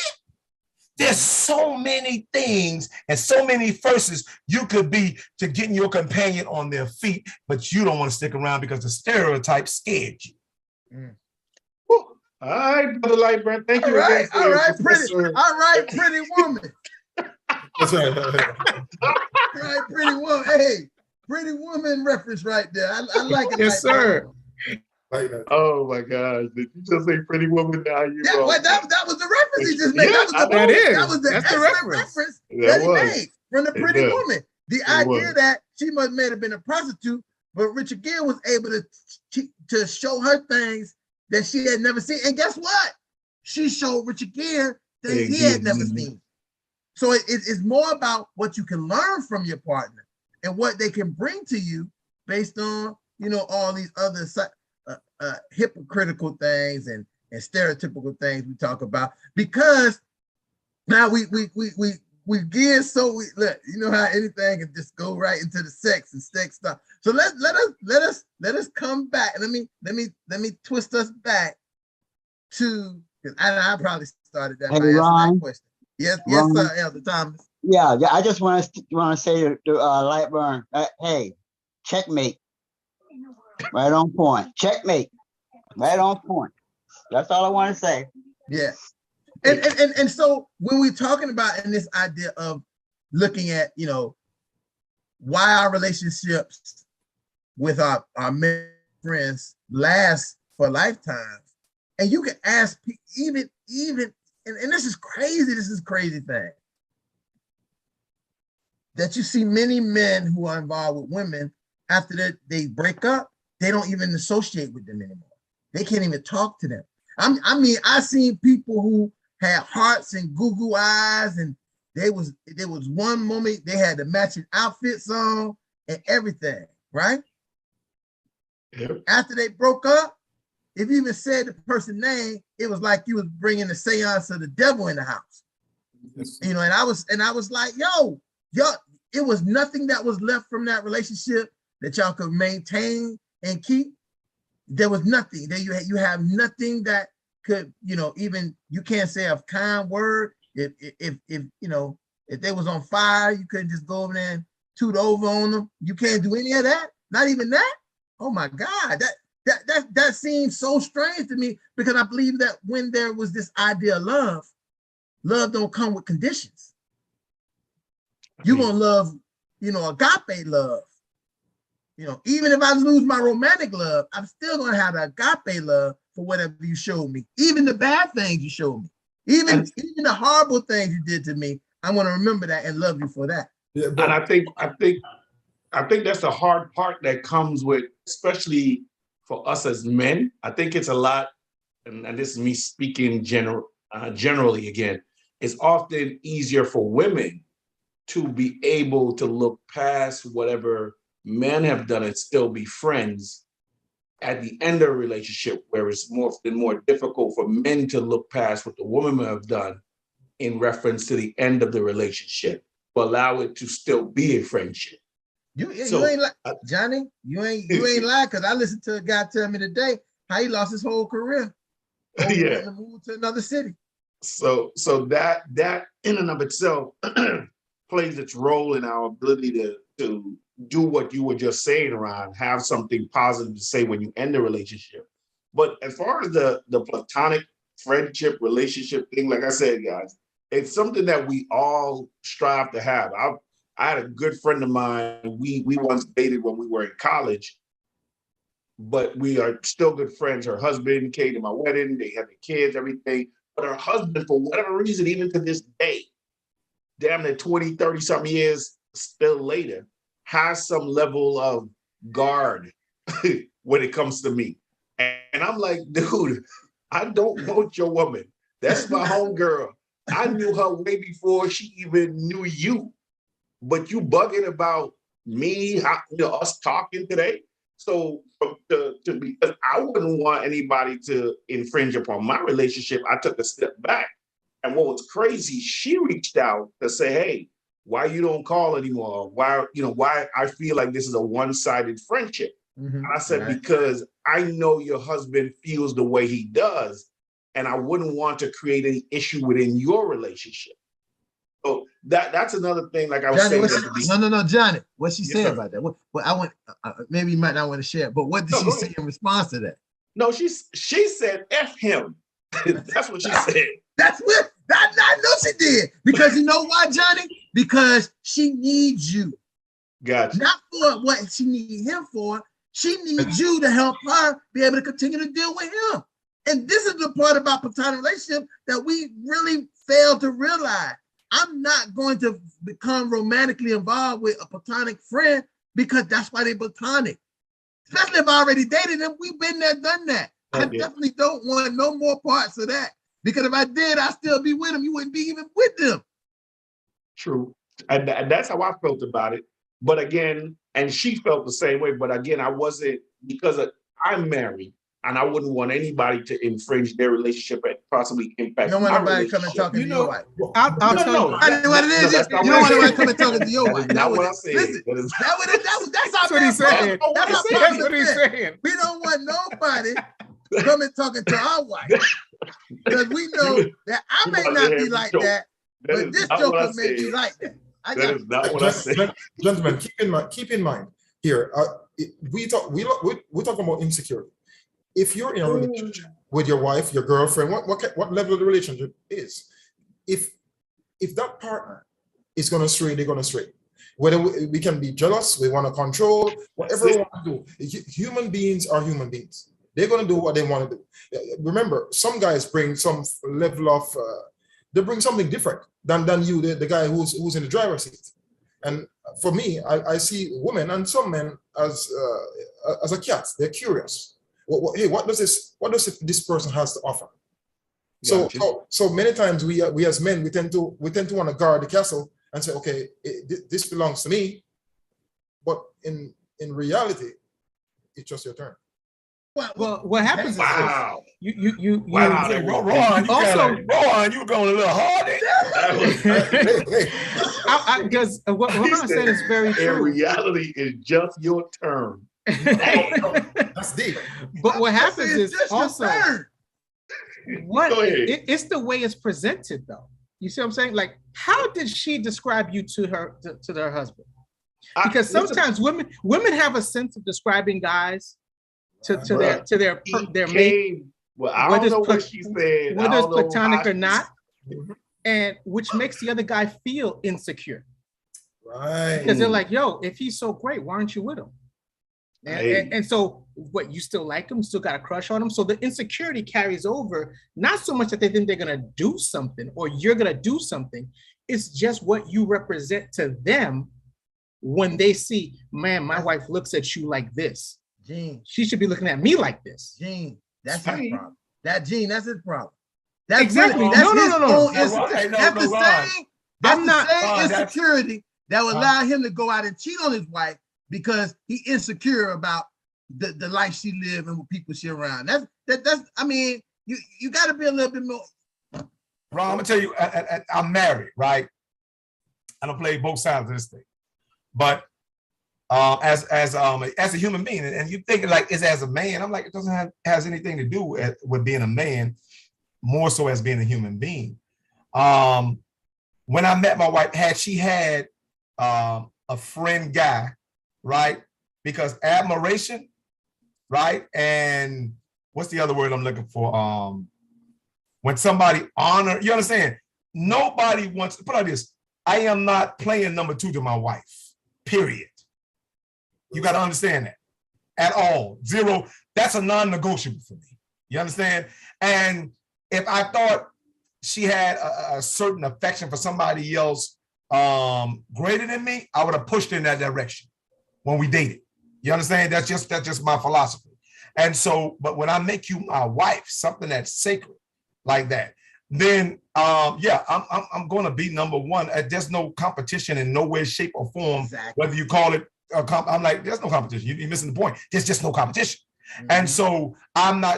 There's so many things and so many firsts you could be to getting your companion on their feet, but you don't want to stick around because the stereotype scared you. All right, Brother Lightburn. Thank you again for your professor. All right, pretty woman. That's right. All right, pretty woman. Hey, pretty woman reference right there. I like it. Yes, sir. Like that. Oh my gosh! Did you just say pretty woman? Now you Yeah, well, that was the reference he just made. Yeah, That was the That's the excellent reference. that he made from the pretty was. woman. The idea that she may have been a prostitute, but Richard Gere was able to show her things that she had never seen. And guess what? She showed Richard Gere things he had never seen. So it's more about what you can learn from your partner and what they can bring to you based on, all these other hypocritical things and stereotypical things we talk about. Because now we gear look, you know how anything can just go right into the sex and sex stuff. So let us come back. Let me twist us back to, because I probably started that by answering that question. Yes, Ron, sir, Elder Thomas. Yeah, I just want to say to Lightburn, hey, checkmate. Right on point. Checkmate. Right on point. That's all I want to say. Yeah. And so when we're talking about in this idea of looking at, why our relationships with our male friends last for lifetimes, and you can ask even and this is crazy thing that you see many men who are involved with women after they break up, they don't even associate with them anymore. They can't even talk to them. I seen people who had hearts and goo eyes, and there was one moment they had the matching outfits on and everything, right? Yep. After they broke up, if you even said the person's name, it was like you was bringing the seance of the devil in the house. Yes. And I was like, yo, it was nothing that was left from that relationship that y'all could maintain and keep. There was nothing. There you have nothing that could, even you can't say a kind word. If they was on fire, you couldn't just go over there and toot over on them. You can't do any of that. Not even that. Oh my God, that seems so strange to me, because I believe that when there was this idea of love don't come with conditions. You gonna love, agape love. Even if I lose my romantic love, I'm still gonna have the agape love for whatever you showed me. Even the bad things you showed me, even the horrible things you did to me, I'm gonna remember that and love you for that. Yeah, And I think that's the hard part that comes with, especially for us as men. I think it's a lot, and this is me speaking generally again, it's often easier for women to be able to look past whatever men have done and still be friends at the end of a relationship, where it's been more difficult for men to look past what the women have done in reference to the end of the relationship, but allow it to still be a friendship. You ain't like Johnny. You ain't lying, because I listened to a guy tell me today how he lost his whole career over wanting to move to another city. So that in and of itself plays its role in our ability to do what you were just saying, Ron, have something positive to say when you end a relationship. But as far as the platonic friendship relationship thing, like I said, guys, it's something that we all strive to have. I had a good friend of mine. We once dated when we were in college, but we are still good friends. Her husband came to my wedding. They had the kids, everything. But her husband, for whatever reason, even to this day, damn near 20, 30 something years still later, has some level of guard when it comes to me. And I'm like, dude, I don't want your woman. That's my homegirl. I knew her way before she even knew you. But you bugging about me, us talking today. So because I wouldn't want anybody to infringe upon my relationship, I took a step back And what was crazy, she reached out to say, hey, why you don't call anymore? Why I feel like this is a one-sided friendship. And I said, because I know your husband feels the way he does, and I wouldn't want to create any issue within your relationship. So that's another thing. Like I was Johnny, saying, no, Johnny. What she said sir. about that? Well, I want maybe you might not want to share, but what did she say in response to that? No, she said, F him. That's what she said. That's what I know she did. Because you know why, Johnny? Because she needs you. Gotcha. Not for what she needs him for. She needs you to help her be able to continue to deal with him. And this is the part about platonic relationship that we really fail to realize. I'm not going to become romantically involved with a platonic friend because that's why they're platonic. Especially if I already dated them, we've been there, done that. I definitely don't want no more parts of that. Because if I did, I'd still be with them. You wouldn't be even with them. True. And that's how I felt about it. But again, and she felt the same way. But again, I wasn't, because I'm married and I wouldn't want anybody to infringe their relationship and possibly impact. You don't want nobody coming talking to your wife. I'll tell you. That's what it is. That's You don't want nobody coming talking to your wife. That's not what I said. Listen, that's what he said. That's what he's saying. We don't want nobody coming talking to our wife. Because we know that I may not be like that, but this joker may be like that. That is not what I said. Gentlemen, keep in mind here. We're talking about insecurity. If you're in a relationship with your wife, your girlfriend, what level of the relationship is? If that partner is going to stray, they're going to stray. Whether we can be jealous, we want to control, whatever we want to do. Human beings are human beings. They're going to do what they want to do. Remember, some guys bring some level of, they bring something different than you, the guy who's in the driver's seat. And for me, I see women and some men as a cat. They're curious. Hey, what does this person has to offer? So many times we as men, we tend to want to guard the castle and say, okay, this belongs to me. But in reality, it's just your turn. Well, what happens is wow. You Ron, also you were going a little hard. Because what Ron said is very true. In reality, it's just your turn. That's deep. But what happens is also it's the way it's presented, though. You see what I'm saying? Like, how did she describe you to her husband? Because sometimes women have a sense of describing guys to their mate. Well, I don't know what she said. Whether it's platonic or not, and which makes the other guy feel insecure. Right. Because they're like, yo, if he's so great, why aren't you with him? And so what, you still like him, still got a crush on him. So the insecurity carries over, not so much that they think they're gonna do something or you're gonna do something. It's just what you represent to them when they see, man, my wife looks at you like this. Gene, she should be looking at me like this. Gene, that's his problem. That's his problem. That's exactly. Really, that's the same insecurity that would allow him to go out and cheat on his wife because he's insecure about the life she lives and with people she around. That's I mean, you got to be a little bit more. Ron, I'm gonna tell you, I'm married, right? I don't play both sides of this thing, but as a human being, and you think like it's as a man, I'm like, it doesn't has anything to do with being a man, more so as being a human being. When I met my wife, had she had a friend guy, right? Because admiration, right? And what's the other word I'm looking for? When somebody honor, you understand? Nobody wants to put out this. I am not playing number two to my wife, period. You got to understand that at all. Zero. That's a non-negotiable for me. You understand? And if I thought she had a certain affection for somebody else greater than me, I would have pushed in that direction when we dated. You understand? That's just my philosophy. And so, but when I make you my wife, something that's sacred like that, then yeah, I'm going to be number one. There's no competition in no way, shape, or form. Exactly. Whether you call it I'm like, there's no competition. You're missing the point. There's just no competition. And so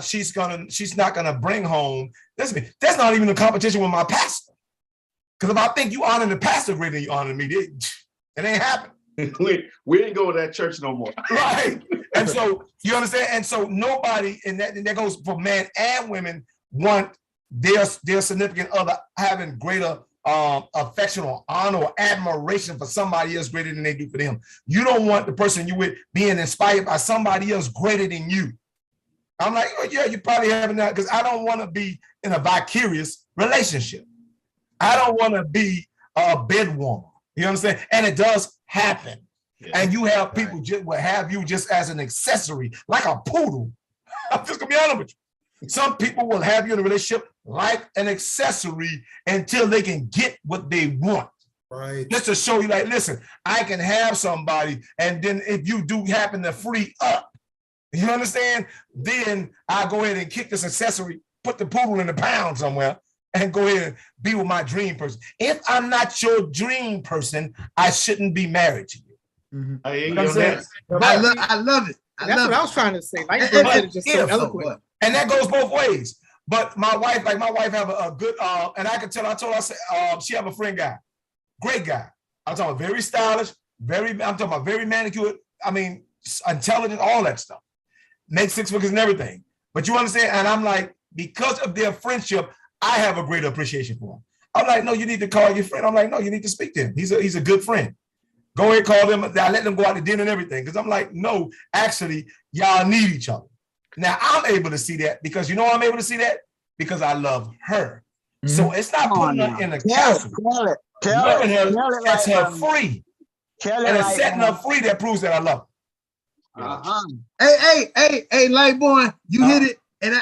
she's not gonna bring home, that's not even a competition with my pastor. Because if I think you honor the pastor greater than you honor me, it ain't happening. We ain't go to that church no more. Right. And so you understand? And so nobody, and that goes for men and women, want their significant other having greater affection or honor or admiration for somebody else greater than they do for them. You don't want the person you with being inspired by somebody else greater than you. I'm like, oh yeah, you probably haven't that, because I don't want to be in a vicarious relationship. I don't want to be a bedwarmer. You understand? And it does happen. Yeah. And you have people just will have you just as an accessory, like a poodle. I'm just gonna be honest with you. Some people will have you in a relationship like an accessory until they can get what they want. Right. Just to show you, like, listen, I can have somebody, and then if you do happen to free up, you understand? Then I go ahead and kick this accessory, put the poodle in the pound somewhere, and go ahead and be with my dream person. If I'm not your dream person, I shouldn't be married to you. Mm-hmm. I love it. That's what I was trying to say. Like, it's just so eloquent. And that goes both ways. But my wife have a good, and I can tell, I told her, she have a friend guy, great guy. I'm talking about very stylish, I'm talking about very manicured, I mean, intelligent, all that stuff. Make 6 figures and everything. But you understand? And I'm like, because of their friendship, I have a greater appreciation for him. I'm like, no, you need to call your friend. I'm like, no, you need to speak to him. He's a good friend. Go ahead, call them. I let them go out to dinner and everything. Because I'm like, no, actually, y'all need each other. Now, I'm able to see that because you know I'm able to see that? Because I love her. Mm-hmm. So it's not putting her in a castle. Loving her sets her free. And it's setting her free that proves that I love her. Hey, light boy, you hit it. And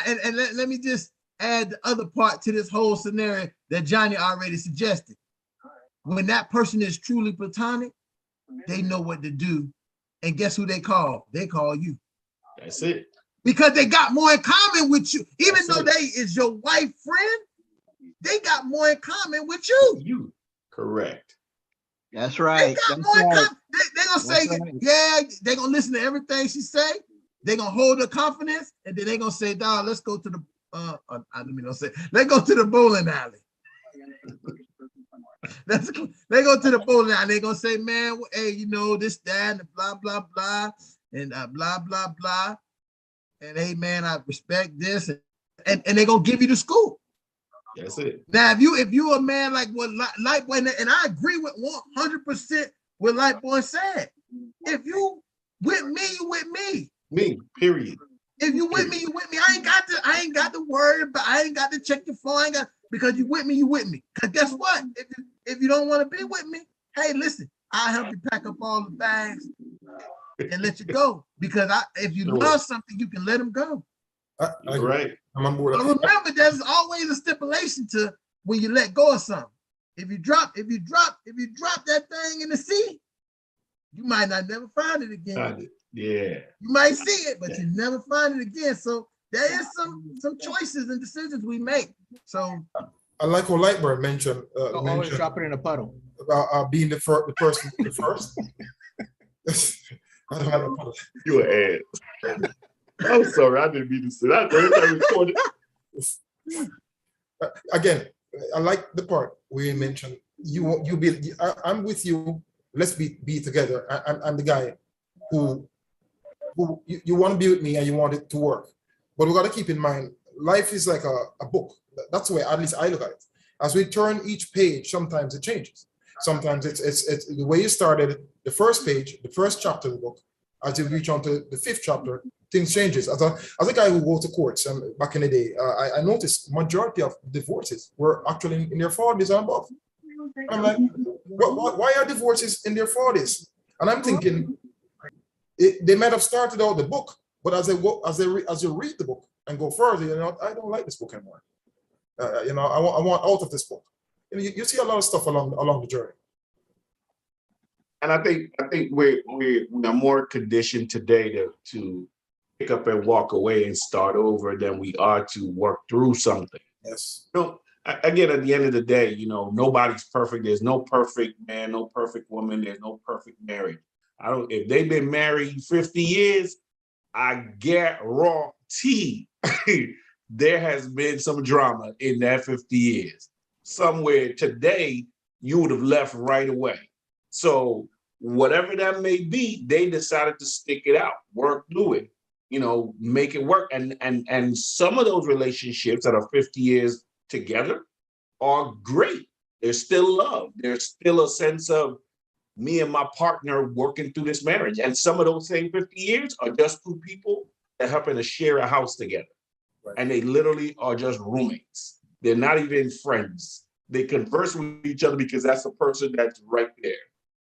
let me just add the other part to this whole scenario that Johnny already suggested. When that person is truly platonic, they know what to do. And guess who they call? They call you. That's it. Because they got more in common with you. Even though they is your wife friend, they got more in common with you. You. Correct. That's right. They got more in common. They're going to say, yeah, they're going to listen to everything she say. They're going to hold her confidence. And then they're going to say, dog, let's go to the, let's go to the bowling alley. They go to the bowling alley. They're going to say, man, hey, you know, this, that, and blah, blah, blah, and blah, blah, blah. And hey, man, I respect this. And they're going to give you the scoop. That's it. Now, if you a man like what Lightboy, and I agree with 100% what Lightboy said. If you with me, you with me. Me, period. If you with me, you with me. I ain't got to worry about. I ain't got to check your phone. Because you with me, you with me. Because guess what? If you don't want to be with me, hey, listen, I'll help you pack up all the bags and let you go. Because if you love something, you can let them go. Right. But remember, there's always a stipulation to when you let go of something. If you drop that thing in the sea, you might not never find it again. Yeah. You might see it, but you never find it again. So there is some choices and decisions we make. So I like what Lightbird mentioned. Always drop it in a puddle. About being the person the first. I don't have a puddle. You an ass. I'm sorry, I didn't mean to say that. I recorded. Again, I like the part where you mentioned you be. I'm with you. Let's be together. I'm the guy who you want to be with me and you want it to work. But we got to keep in mind, life is like a book. That's the way at least I look at it. As we turn each page, sometimes it changes. Sometimes it's the way you started the first page, the first chapter of the book. As you reach on to the 5th chapter, things changes. As a guy who goes to courts back in the day, I noticed majority of divorces were actually in their 40s and above. And I'm like, why are divorces in their 40s? And I'm thinking, they might have started out the book, but as you read the book and go further, you know, I don't like this book anymore. You know, I want out of this book. You see a lot of stuff along the journey. And I think we're more conditioned today to pick up and walk away and start over than we are to work through something. Yes. You know, again, at the end of the day, you know, nobody's perfect. There's no perfect man, no perfect woman. There's no perfect marriage. If they've been married 50 years, I guarantee there has been some drama in that 50 years. Somewhere today, you would have left right away. So whatever that may be, they decided to stick it out, work through it, make it work. And some of those relationships that are 50 years together are great. There's still love. There's still a sense of me and my partner working through this marriage. And some of those same 50 years are just two people that happen to share a house together. Right. And they literally are just roommates. They're not even friends. They converse with each other because that's a person that's right there.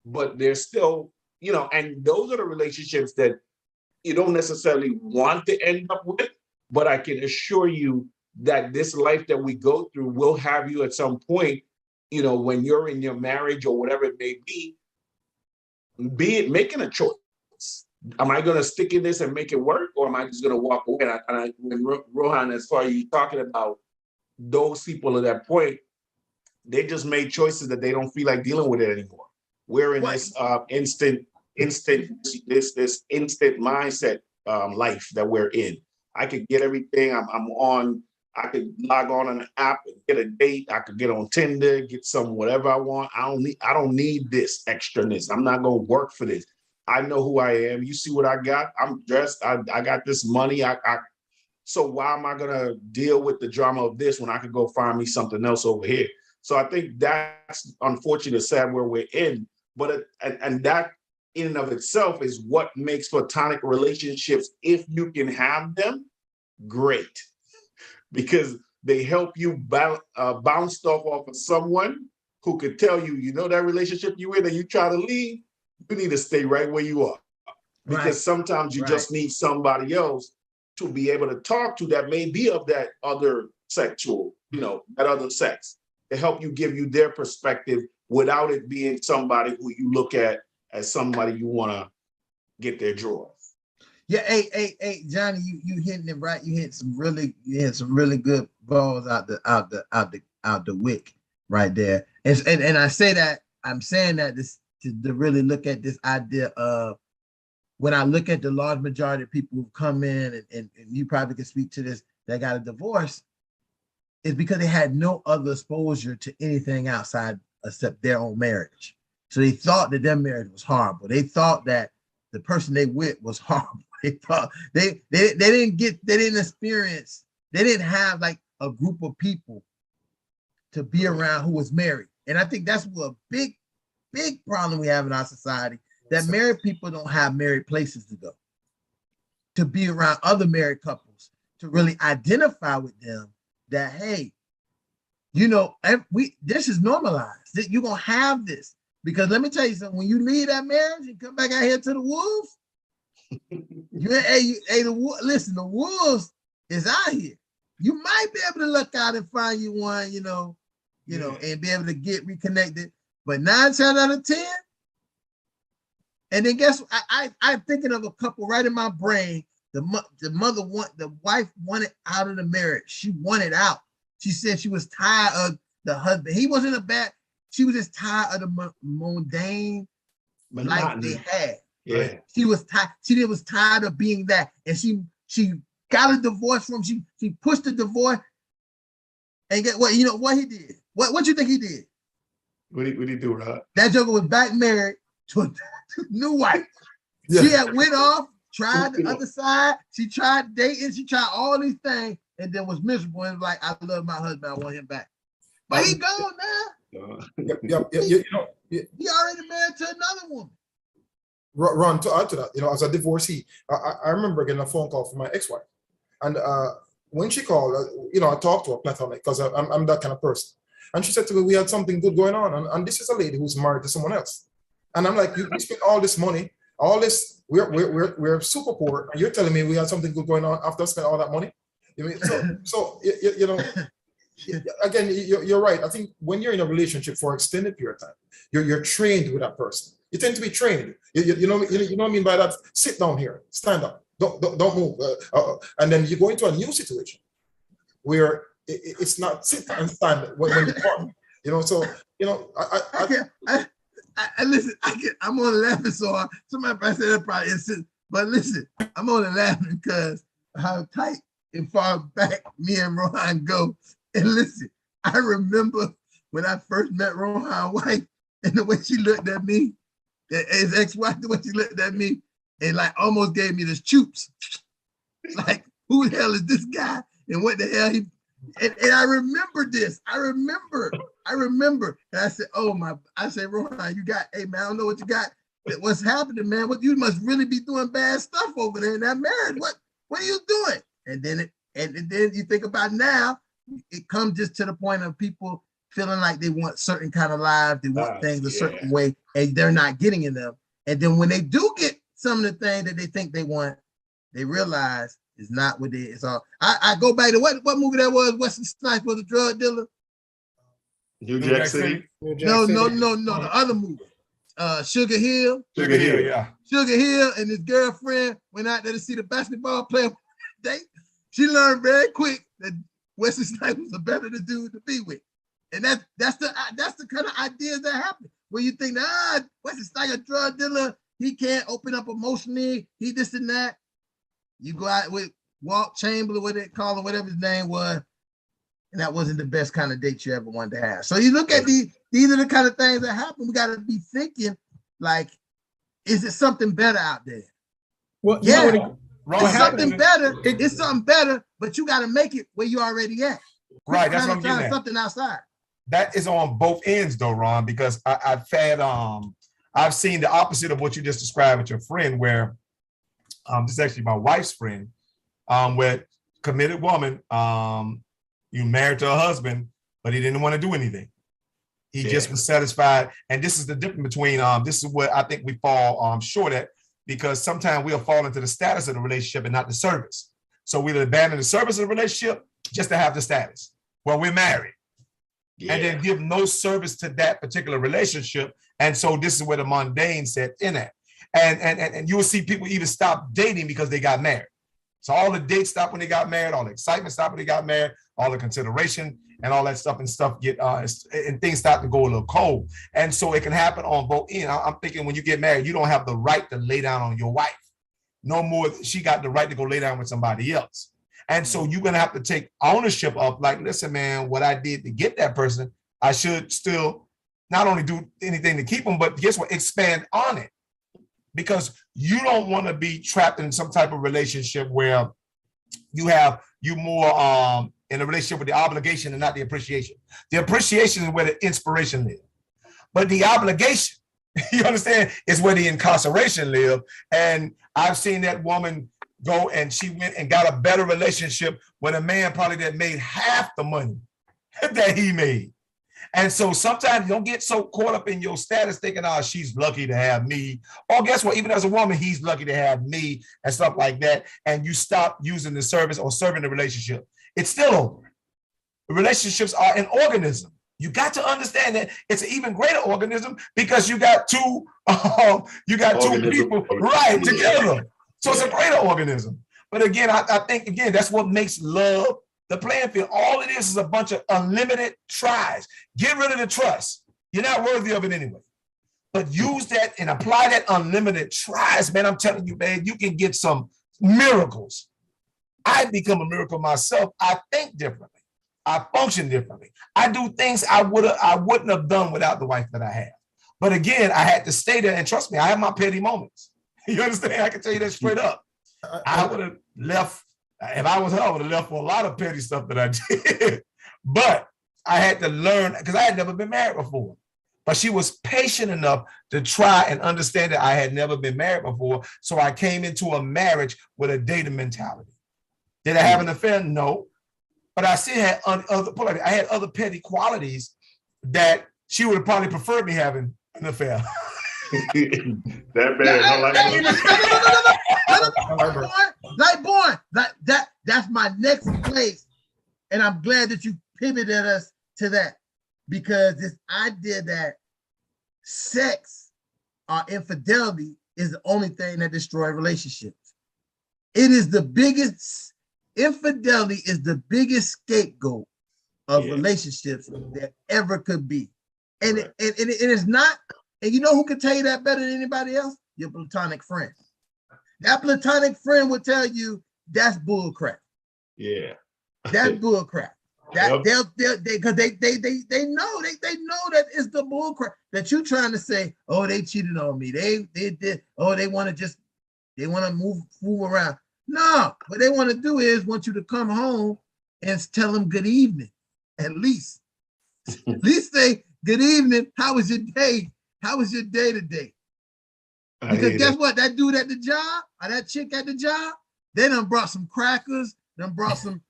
But they're still, and those are the relationships that you don't necessarily want to end up with. But I can assure you that this life that we go through will have you at some point, when you're in your marriage or whatever it may be it making a choice. Am I going to stick in this and make it work, or am I just going to walk away? When Rohan, as far as you talking about those people at that point, they just made choices that they don't feel like dealing with it anymore. We're in this instant mindset life that we're in. I could get everything. I'm on. I could log on an app and get a date. I could get on Tinder, get some whatever I want. I don't need this extraness. I'm not gonna work for this. I know who I am. You see what I got? I'm dressed. I got this money. So why am I gonna deal with the drama of this when I could go find me something else over here? So I think that's unfortunate, sad where we're in. But and that in and of itself is what makes platonic relationships, if you can have them, great. Because they help you bounce off of someone who could tell you, that relationship you're in and you try to leave, you need to stay right where you are. Because sometimes you just need somebody else to be able to talk to that may be of that other sexual, that other sex, to help you give you their perspective without it being somebody who you look at as somebody you want to get their drawers. Yeah, hey, Johnny, you hitting it right. You hit some really good balls out the wick right there. And I say that I'm saying that to really look at this idea of when I look at the large majority of people who come in and you probably can speak to this, that got a divorce, is because they had no other exposure to anything outside except their own marriage. So they thought that their marriage was horrible. They thought that the person they with was horrible. They thought they didn't experience, they didn't have like a group of people to be around who was married. And I think that's what a big problem we have in our society, that married people don't have married places to go, to be around other married couples, to really identify with them that, hey, this is normalized, that you're gonna have this. Because let me tell you something, when you leave that marriage and come back out here to the wolves, listen, the wolves is out here. You might be able to look out and find you one, and be able to get reconnected. But 9 times out of 10, and then guess what? I'm thinking of a couple right in my brain. The wife wanted out of the marriage. She wanted out. She said she was tired of the husband. He wasn't a bad. She was just tired of the mundane life they had. Yeah. Right? She was tired. She was tired of being that, and she got a divorce from. She pushed the divorce, and get what? What he did? What you think he did? What did he do, Rod? That joker was back married to a new wife. Yeah. She had went off, tried the other side. She tried dating. She tried all these things, and then was miserable. And was like, I love my husband. I want him back. But he gone now. He already married to another woman. Ron, to add to that, as a divorcee, I remember getting a phone call from my ex-wife, and when she called, I talked to her platonic because I'm that kind of person, and she said to me, we had something good going on, and this is a lady who's married to someone else, and I'm like, you spent all this money, all this, we're super poor, and you're telling me we had something good going on after I spent all that money. Again, you're right. I think when you're in a relationship for an extended period of time, you're trained with that person. You tend to be trained. You know what I mean by that? Sit down here, stand up, don't move, and then you go into a new situation where it's not sit and stand when you part. Listen. I'm on 11, so somebody probably said that probably is But listen, I'm only laughing because how tight and far back me and Rohan go. And listen, I remember when I first met Rohan's wife and the way she looked at me, his ex-wife, the way she looked at me and like almost gave me the choops. Like, who the hell is this guy? And what the hell he, and I remember this. I remember. And I said, oh my, I said, Rohan, you got, hey man, I don't know what you got. What's happening, man? What you must really be doing bad stuff over there in that marriage. What are you doing? And then and then you think about now, it comes just to the point of people feeling like they want certain kind of lives, they want things a certain way, and they're not getting in them. And then when they do get some of the things that they think they want, they realize it's not what it's all. I go back to what movie that was. Wesley Snipes was a drug dealer. New Jack City. No, the other movie. Sugar Hill. Sugar Hill, yeah. Sugar Hill and his girlfriend went out there to see the basketball player. She learned very quick that Wesley Snipes was a better dude to be with. And that's the kind of ideas that happen. Where you think, Wesley Snipes a drug dealer, he can't open up emotionally, he this and that. You go out with Walt Chamberlain, what they call him, whatever his name was, and that wasn't the best kind of date you ever wanted to have. So you look at these are the kind of things that happen. We got to be thinking, like, is it something better out there? Well, yeah, it's something better. It's something better, but you got to make it where you already at. Right, that's what I'm getting at. Something outside. That is on both ends, though, Ron, because I've seen the opposite of what you just described with your friend, where this is actually my wife's friend, where committed woman, you married to a husband, but he didn't want to do anything. He just was satisfied. And this is the difference between, this is what I think we fall short at, because sometimes we'll fall into the status of the relationship and not the service. So we'll abandon the service of the relationship just to have the status. Well, we're married. And then give no service to that particular relationship. And so this is where the mundane set in at. And you will see people even stop dating because they got married. So all the dates stop when they got married, all the excitement stop when they got married, all the consideration and all that stuff get and things start to go a little cold. And so it can happen on both ends. I'm thinking when you get married, you don't have the right to lay down on your wife. No more than she got the right to go lay down with somebody else. And so you're going to have to take ownership of, like, listen, man, what I did to get that person, I should still not only do anything to keep them, but guess what? Expand on it. Because you don't want to be trapped in some type of relationship where you more in a relationship with the obligation and not the appreciation. The appreciation is where the inspiration lives. But the obligation, you understand, is where the incarceration lives. And I've seen that woman go and she went and got a better relationship with a man probably that made half the money that he made. And so sometimes you don't get so caught up in your status thinking, oh, she's lucky to have me. Or guess what? Even as a woman, he's lucky to have me and stuff like that. And you stop using the service or serving the relationship. It's still over. Relationships are an organism. You got to understand that it's an even greater organism because you got two people right together. So it's a greater organism. But again, I think, again, that's what makes love the playing field. All it is a bunch of unlimited tries. Get rid of the trust. You're not worthy of it anyway. But use that and apply that unlimited tries, man. I'm telling you, man, you can get some miracles. I've become a miracle myself. I think differently. I function differently. I do things I wouldn't have done without the wife that I have. But again, I had to stay there, and trust me, I have my petty moments. You understand? I can tell you that straight up. I would have left, if I was her, I would have left for a lot of petty stuff that I did. But I had to learn, because I had never been married before. But she was patient enough to try and understand that I had never been married before. So I came into a marriage with a dating mentality. Did I have an affair? No. But I still had other petty qualities that she would have probably preferred me having an affair. That bad. That's my next place. And I'm glad that you pivoted us to that, because this idea that sex or infidelity is the only thing that destroys relationships. It is the biggest, infidelity is the biggest scapegoat of relationships that ever could be. And it is not, and you know who can tell you that better than anybody else? Your platonic friend. That platonic friend will tell you that's bull crap. Yeah. That's bull crap. That Yep. because they know that it's the bull crap that you trying to say, oh, they cheated on me. They did, oh, they want to move around. No, what they want to do is want you to come home and tell them good evening. At least say good evening. How was your day? How was your day today? Because guess what? That dude at the job or that chick at the job, they done brought some crackers, done brought some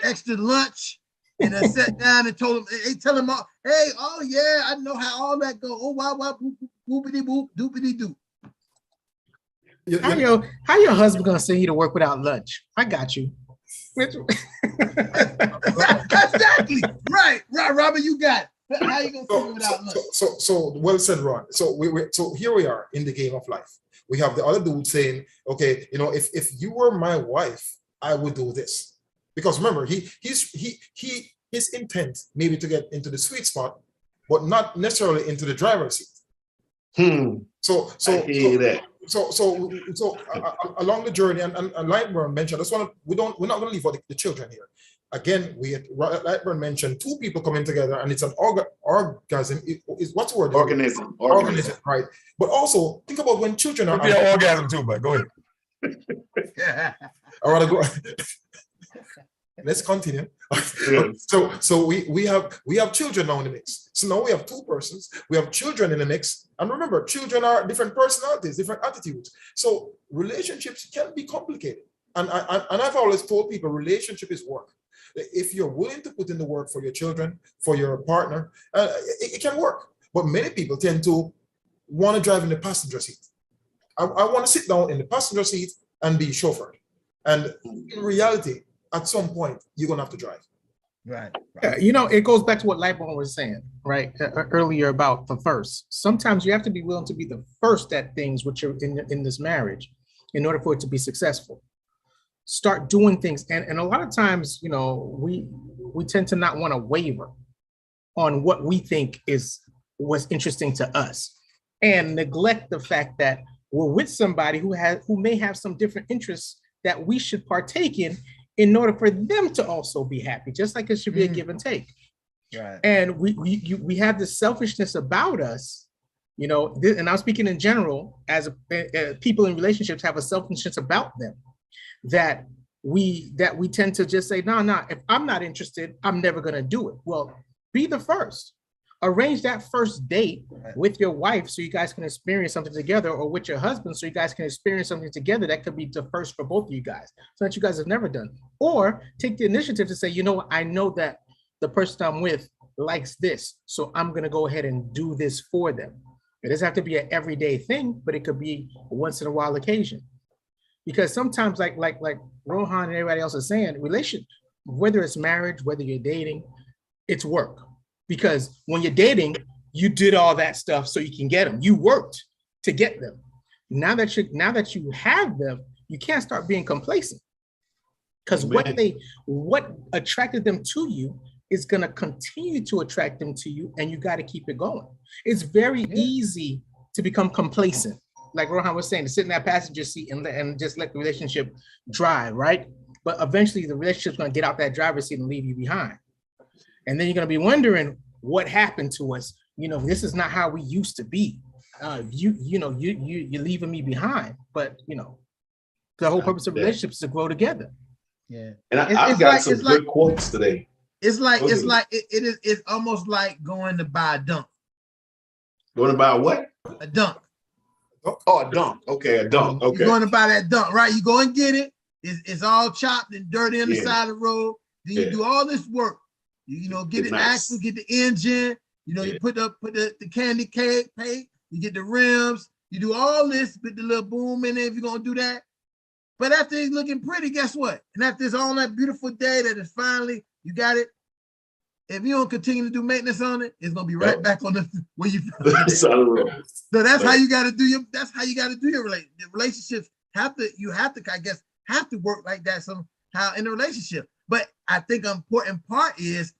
extra lunch, and then sat down and told them, they tell them all, hey, oh yeah, I know how all that go. Oh, wow, boopity boop, doopity doo. How your husband gonna send you to work without lunch? I got you. Exactly. Right, Robert, you got it. How you gonna send you without lunch? So well said, Ron. So so here we are in the game of life. We have the other dude saying, okay, if you were my wife, I would do this. Because remember, his intent maybe to get into the sweet spot, but not necessarily into the driver's seat. So along the journey, and like Ron mentioned, we're not going to leave out the children here. Again, like Ron mentioned, two people coming together, and it's an orgasm. What's the word? Organism, right? But also think about when children are. Could be an orgasm too, but go ahead. I want to go. Let's continue. So we have children now in the mix. So now we have two persons. We have children in the mix, and remember, children are different personalities, different attitudes. So relationships can be complicated. And I've always told people, relationship is work. If you're willing to put in the work for your children, for your partner, it can work. But many people tend to want to drive in the passenger seat. I want to sit down in the passenger seat and be chauffeured. And in reality, at some point, you're going to have to drive. Right. Yeah, it goes back to what Lightbone was saying, right, earlier about the first. Sometimes you have to be willing to be the first at things which are in this marriage in order for it to be successful. Start doing things. And a lot of times, we tend to not want to waver on what we think was interesting to us and neglect the fact that we're with somebody who may have some different interests that we should partake in order for them to also be happy, just like it should be a give and take. Right. And we have this selfishness about us, and I'm speaking in general, as people in relationships have a selfishness about them that we tend to just say, no, if I'm not interested, I'm never going to do it. Well, be the first. Arrange that first date with your wife so you guys can experience something together, or with your husband so you guys can experience something together that could be the first for both of you guys, so that you guys have never done. Or take the initiative to say, I know that the person I'm with likes this, so I'm going to go ahead and do this for them. It doesn't have to be an everyday thing, but it could be a once in a while occasion. Because sometimes, like Rohan and everybody else is saying, relationship, whether it's marriage, whether you're dating, it's work. Because when you're dating, you did all that stuff so you can get them. You worked to get them. Now that you have them, you can't start being complacent. Because what attracted them to you is going to continue to attract them to you, and you got to keep it going. It's very easy to become complacent, like Rohan was saying, to sit in that passenger seat and just let the relationship drive, right? But eventually, the relationship's going to get out that driver's seat and leave you behind. And then you're going to be wondering what happened to us. This is not how we used to be. You're leaving me behind. But the whole purpose of relationships is to grow together. Yeah. And I've got some good quotes today. It's almost like going to buy a dunk. Going to buy what? A dunk. Oh, a dunk. Okay, a dunk. Okay. You're going to buy that dunk, right? You go and get it. It's all chopped and dirty on the side of the road. Then you do all this work. Get it axle, get the engine. You put the candy cake, paint. You get the rims. You do all this with the little boom in there if you're gonna do that. But after it's looking pretty, guess what? And after it's all that beautiful day that is finally you got it. If you don't continue to do maintenance on it, it's gonna be right back on the where you. So that's how you got to do your. That's how you got to do your relationship. The relationships have to work like that somehow in a relationship. But I think an important part is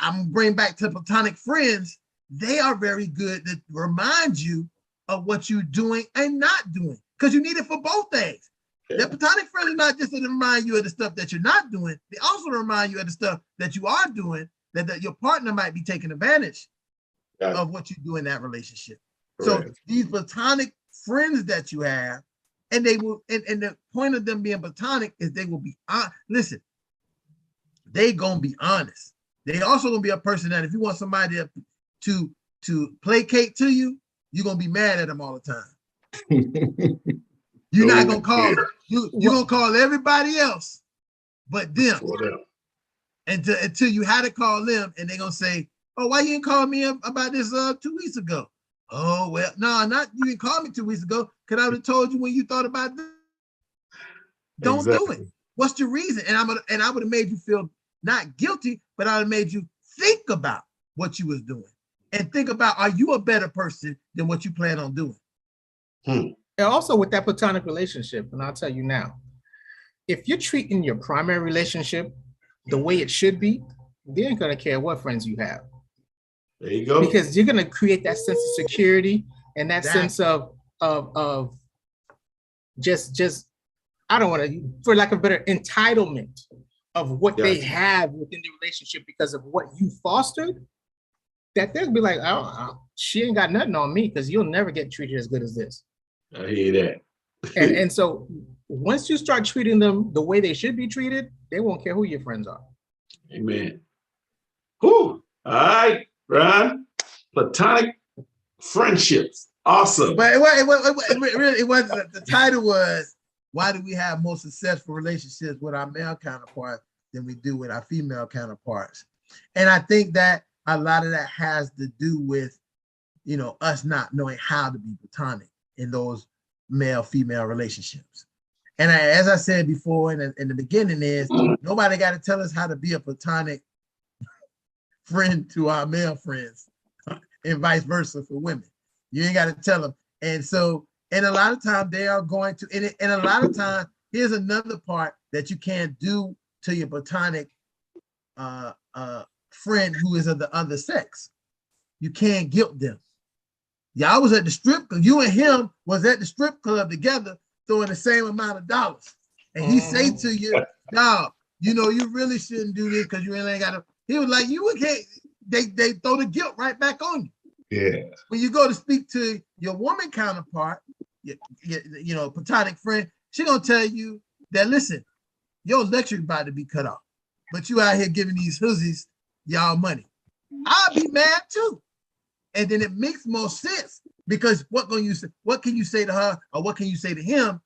I'm bringing back to platonic friends. They are very good to remind you of what you're doing and not doing, because you need it for both things. Their platonic friends are not just to remind you of the stuff that you're not doing. They also remind you of the stuff that you are doing, that your partner might be taking advantage of what you do in that relationship. Correct. So these platonic friends that you have, and they will, and the point of them being platonic is they will be listen, they gonna be honest. They also gonna be a person that if you want somebody to placate to you, you're gonna be mad at them all the time. You're not gonna call them. You're gonna call everybody else but them. Until you had to call them, and they're gonna say, "Oh, why you didn't call me about this 2 weeks ago?" Oh, well, no, not you didn't call me 2 weeks ago, because I would have told you when you thought about this. Don't do it. What's the reason? And I would have made you feel not guilty, but I would have made you think about what you was doing. And think about, are you a better person than what you plan on doing? And also with that platonic relationship, and I'll tell you now, if you're treating your primary relationship the way it should be, they ain't gonna care what friends you have. There you go. Because you're gonna create that sense of security and that sense of just I don't want to, for lack of better, entitlement of what they have within the relationship because of what you fostered. That they'll be like, oh, she ain't got nothing on me because you'll never get treated as good as this. I hear that. and so once you start treating them the way they should be treated, they won't care who your friends are. Amen. Whew. All right, Ron. Platonic friendships. Awesome. But it wasn't. The title was, why do we have more successful relationships with our male counterparts than we do with our female counterparts? And I think that a lot of that has to do with, us not knowing how to be platonic in those male-female relationships. And as I said before in the beginning is, nobody got to tell us how to be a platonic friend to our male friends and vice versa for women. You ain't got to tell them. And so, and a lot of times they are going to, and a lot of times, here's another part that you can't do to your platonic friend who is of the other sex. You can't guilt them. Y'all was at the strip club. You and him was at the strip club together, throwing the same amount of dollars. And he say to you, dog, you really shouldn't do this because you really ain't got to. He was like, you can't. They throw the guilt right back on you. Yeah. When you go to speak to your woman counterpart, platonic friend, she gonna tell you that, listen, your electric about to be cut off, but you out here giving these hussies y'all money. I'll be mad too. And then it makes more sense because what can you say to her or what can you say to him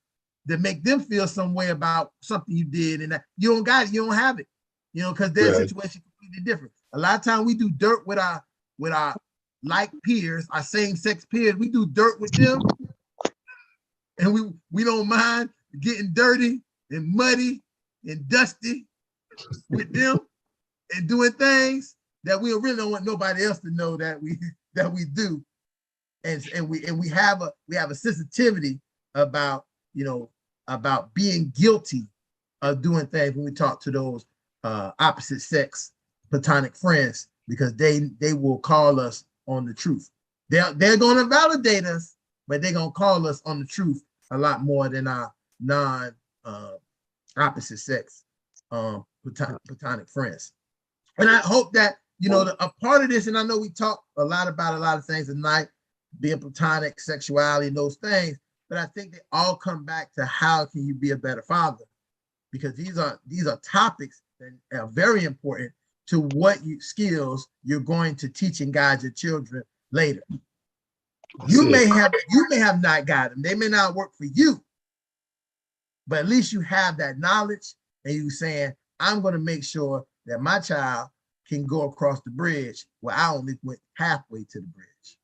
that make them feel some way about something you did and that you don't got it, you don't have it, because their situation is completely different. A lot of times we do dirt with our like peers, our same-sex peers. We do dirt with them, and we don't mind getting dirty and muddy and dusty with them and doing things that we really don't want nobody else to know that we do. And we have a sensitivity about being guilty of doing things when we talk to those opposite sex platonic friends, because they will call us on the truth. They're going to validate us, but they're going to call us on the truth a lot more than our non opposite sex platonic friends. And I hope that a part of this, and I know we talk a lot about a lot of things tonight, being platonic, sexuality, and those things, but I think they all come back to how can you be a better father, because these are topics that are very important to what skills you're going to teach and guide your children later. You may have not got them. They may not work for you, but at least you have that knowledge, and you saying, I'm going to make sure that my child can go across the bridge where I only went halfway to the bridge.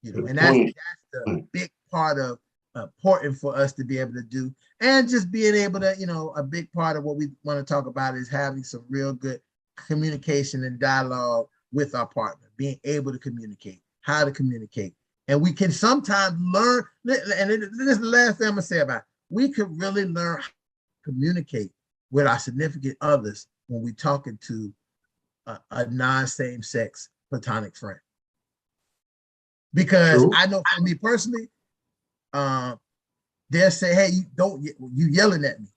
And that's the big part of important for us to be able to do. And just being able to, a big part of what we want to talk about is having some real good communication and dialogue with our partner, being able to communicate, how to communicate. And we can sometimes learn, and this is the last thing I'm gonna say about it, we could really learn how to communicate with our significant others when we're talking to a non-same sex platonic friend. Because I know for me personally, they'll say, hey, you yelling at me.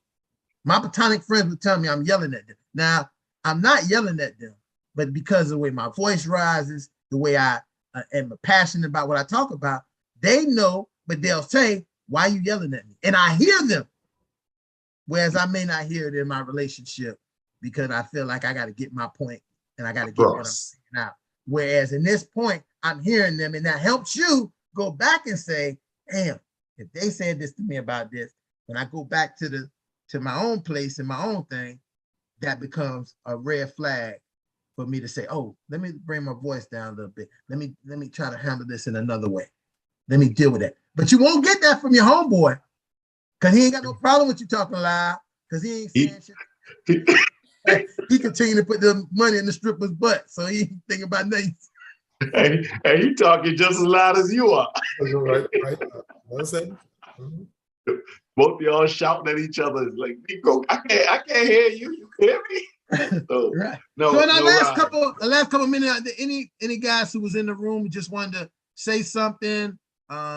My platonic friends would tell me I'm yelling at them. Now, I'm not yelling at them, but because of the way my voice rises, the way I am passionate about what I talk about, they know, but they'll say, why are you yelling at me? And I hear them. Whereas I may not hear it in my relationship because I feel like I got to get my point and I got to get what I'm saying out. Whereas in this point, I'm hearing them, and that helps you go back and say, damn, if they said this to me about this, when I go back to my own place and my own thing, that becomes a red flag for me to say, oh, let me bring my voice down a little bit. Let me try to handle this in another way. Let me deal with that. But you won't get that from your homeboy, because he ain't got no problem with you talking loud, because he ain't saying shit. He continue to put the money in the stripper's butt, so he ain't thinking about nothing. Hey, he talking just as loud as you are. Right. What is that? Both of y'all shouting at each other like, Nico, I can't hear you. You can hear me? So, Right. No, So in our no last couple minutes, any guys who was in the room who just wanted to say something,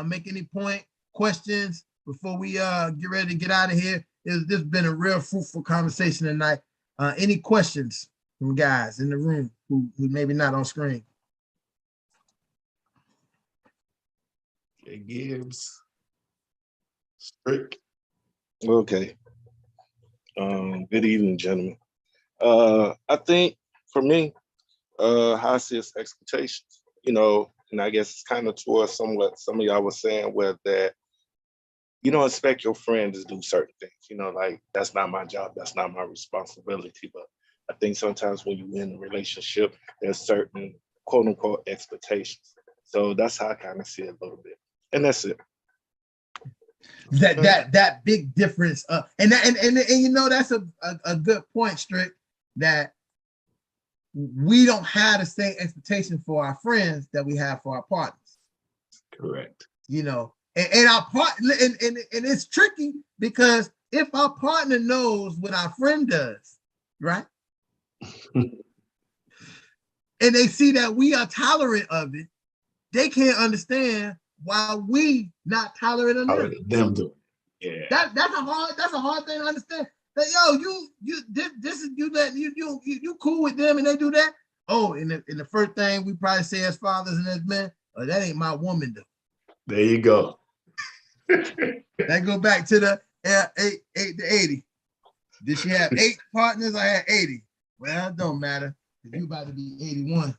make any point, questions before we get ready to get out of here? This has been a real fruitful conversation tonight. Any questions from guys in the room who maybe not on screen? Jay Gibbs. Strick. Okay. Good evening, gentlemen. I think for me, how I see it's expectations, and I guess it's kind of towards somewhat some of y'all were saying where that you don't expect your friend to do certain things, like that's not my job, that's not my responsibility. But I think sometimes when you're in a relationship, there's certain quote unquote expectations. So that's how I kind of see it a little bit. And that's it. That big difference, and that's a good point, Strick, that we don't have the same expectation for our friends that we have for our partners. Correct. And our partner, and it's tricky because if our partner knows what our friend does, right? And they see that we are tolerant of it, they can't understand why we not tolerant of them doing it. Yeah. That's a hard thing to understand. That you cool with them and they do that. Oh, and the first thing we probably say as fathers and as men, oh, that ain't my woman though. There you go. That go back to the 8 to 80. Did she have 8 partners? I had 80. Well, it don't matter. If you about to be 81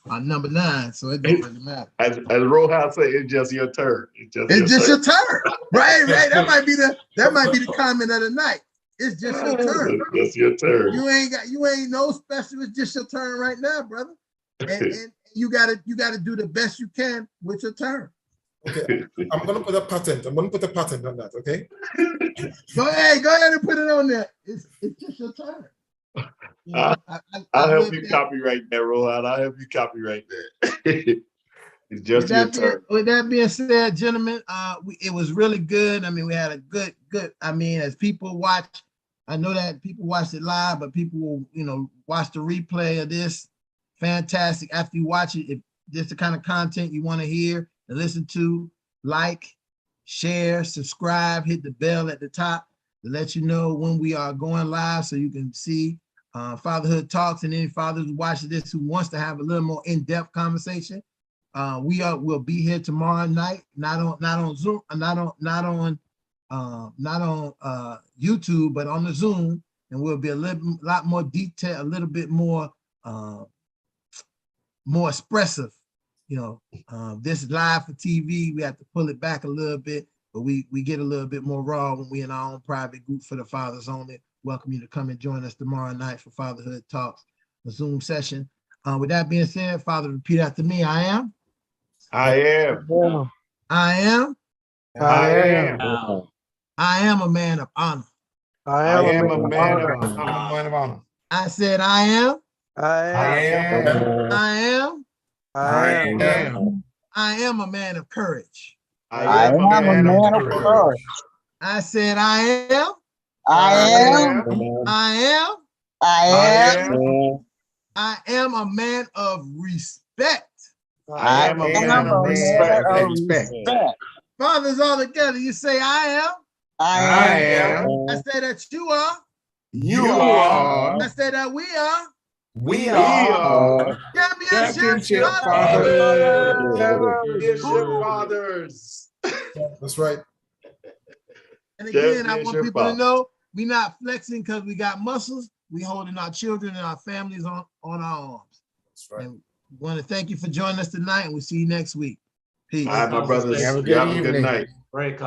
on number 9, so it don't really matter. As Rojas said, it's just your turn. It's just your turn. Right. That might be the comment of the night. It's just your turn. It's just your turn. You ain't no special. It's just your turn right now, brother. And you gotta do the best you can with your turn. Okay, I'm gonna put a patent. I'm gonna put a patent on that. Okay. Go ahead and put it on there. It's just your turn. I'll help you copyright that, Rohan. I'll help you copyright that. It's just your turn. With that being said, gentlemen, it was really good. I mean, we had a good. I mean, as people watch, I know that people watched it live, but people will, watch the replay of this. Fantastic. After you watch it, if this is the kind of content you want to hear and listen to, like, share, subscribe, hit the bell at the top to let you know when we are going live so you can see Fatherhood Talks, and any fathers who watch this who wants to have a little more in-depth conversation. We'll be here tomorrow night, not on Zoom, not on YouTube, but on the Zoom, and we'll be a lot more detailed, a little bit more expressive. This is live for TV. We have to pull it back a little bit, but we get a little bit more raw when we in our own private group for the fathers only. Welcome you to come and join us tomorrow night for Fatherhood Talks, the Zoom session. With that being said, Father, repeat after me. I am. I am. I am. I am. I am a man of honor. I am a man of honor. I said I am. I am. I am. I am. I am a man of courage. I am a man of courage. I said I am. I am. I am. I am. I am a man of respect. I am a man of respect. Fathers all together. You say I am. I am. I say that you are. You are. I say that we are. We are Championship Fathers. Championship fathers. That's right. And again, I want Championship people to fathers. know we not flexing because we got muscles. We holding our children and our families on our arms. That's right. And we want to thank you for joining us tonight, and we'll see you next week. Peace. All right, my brothers. Have a You good have a good evening. night. Great.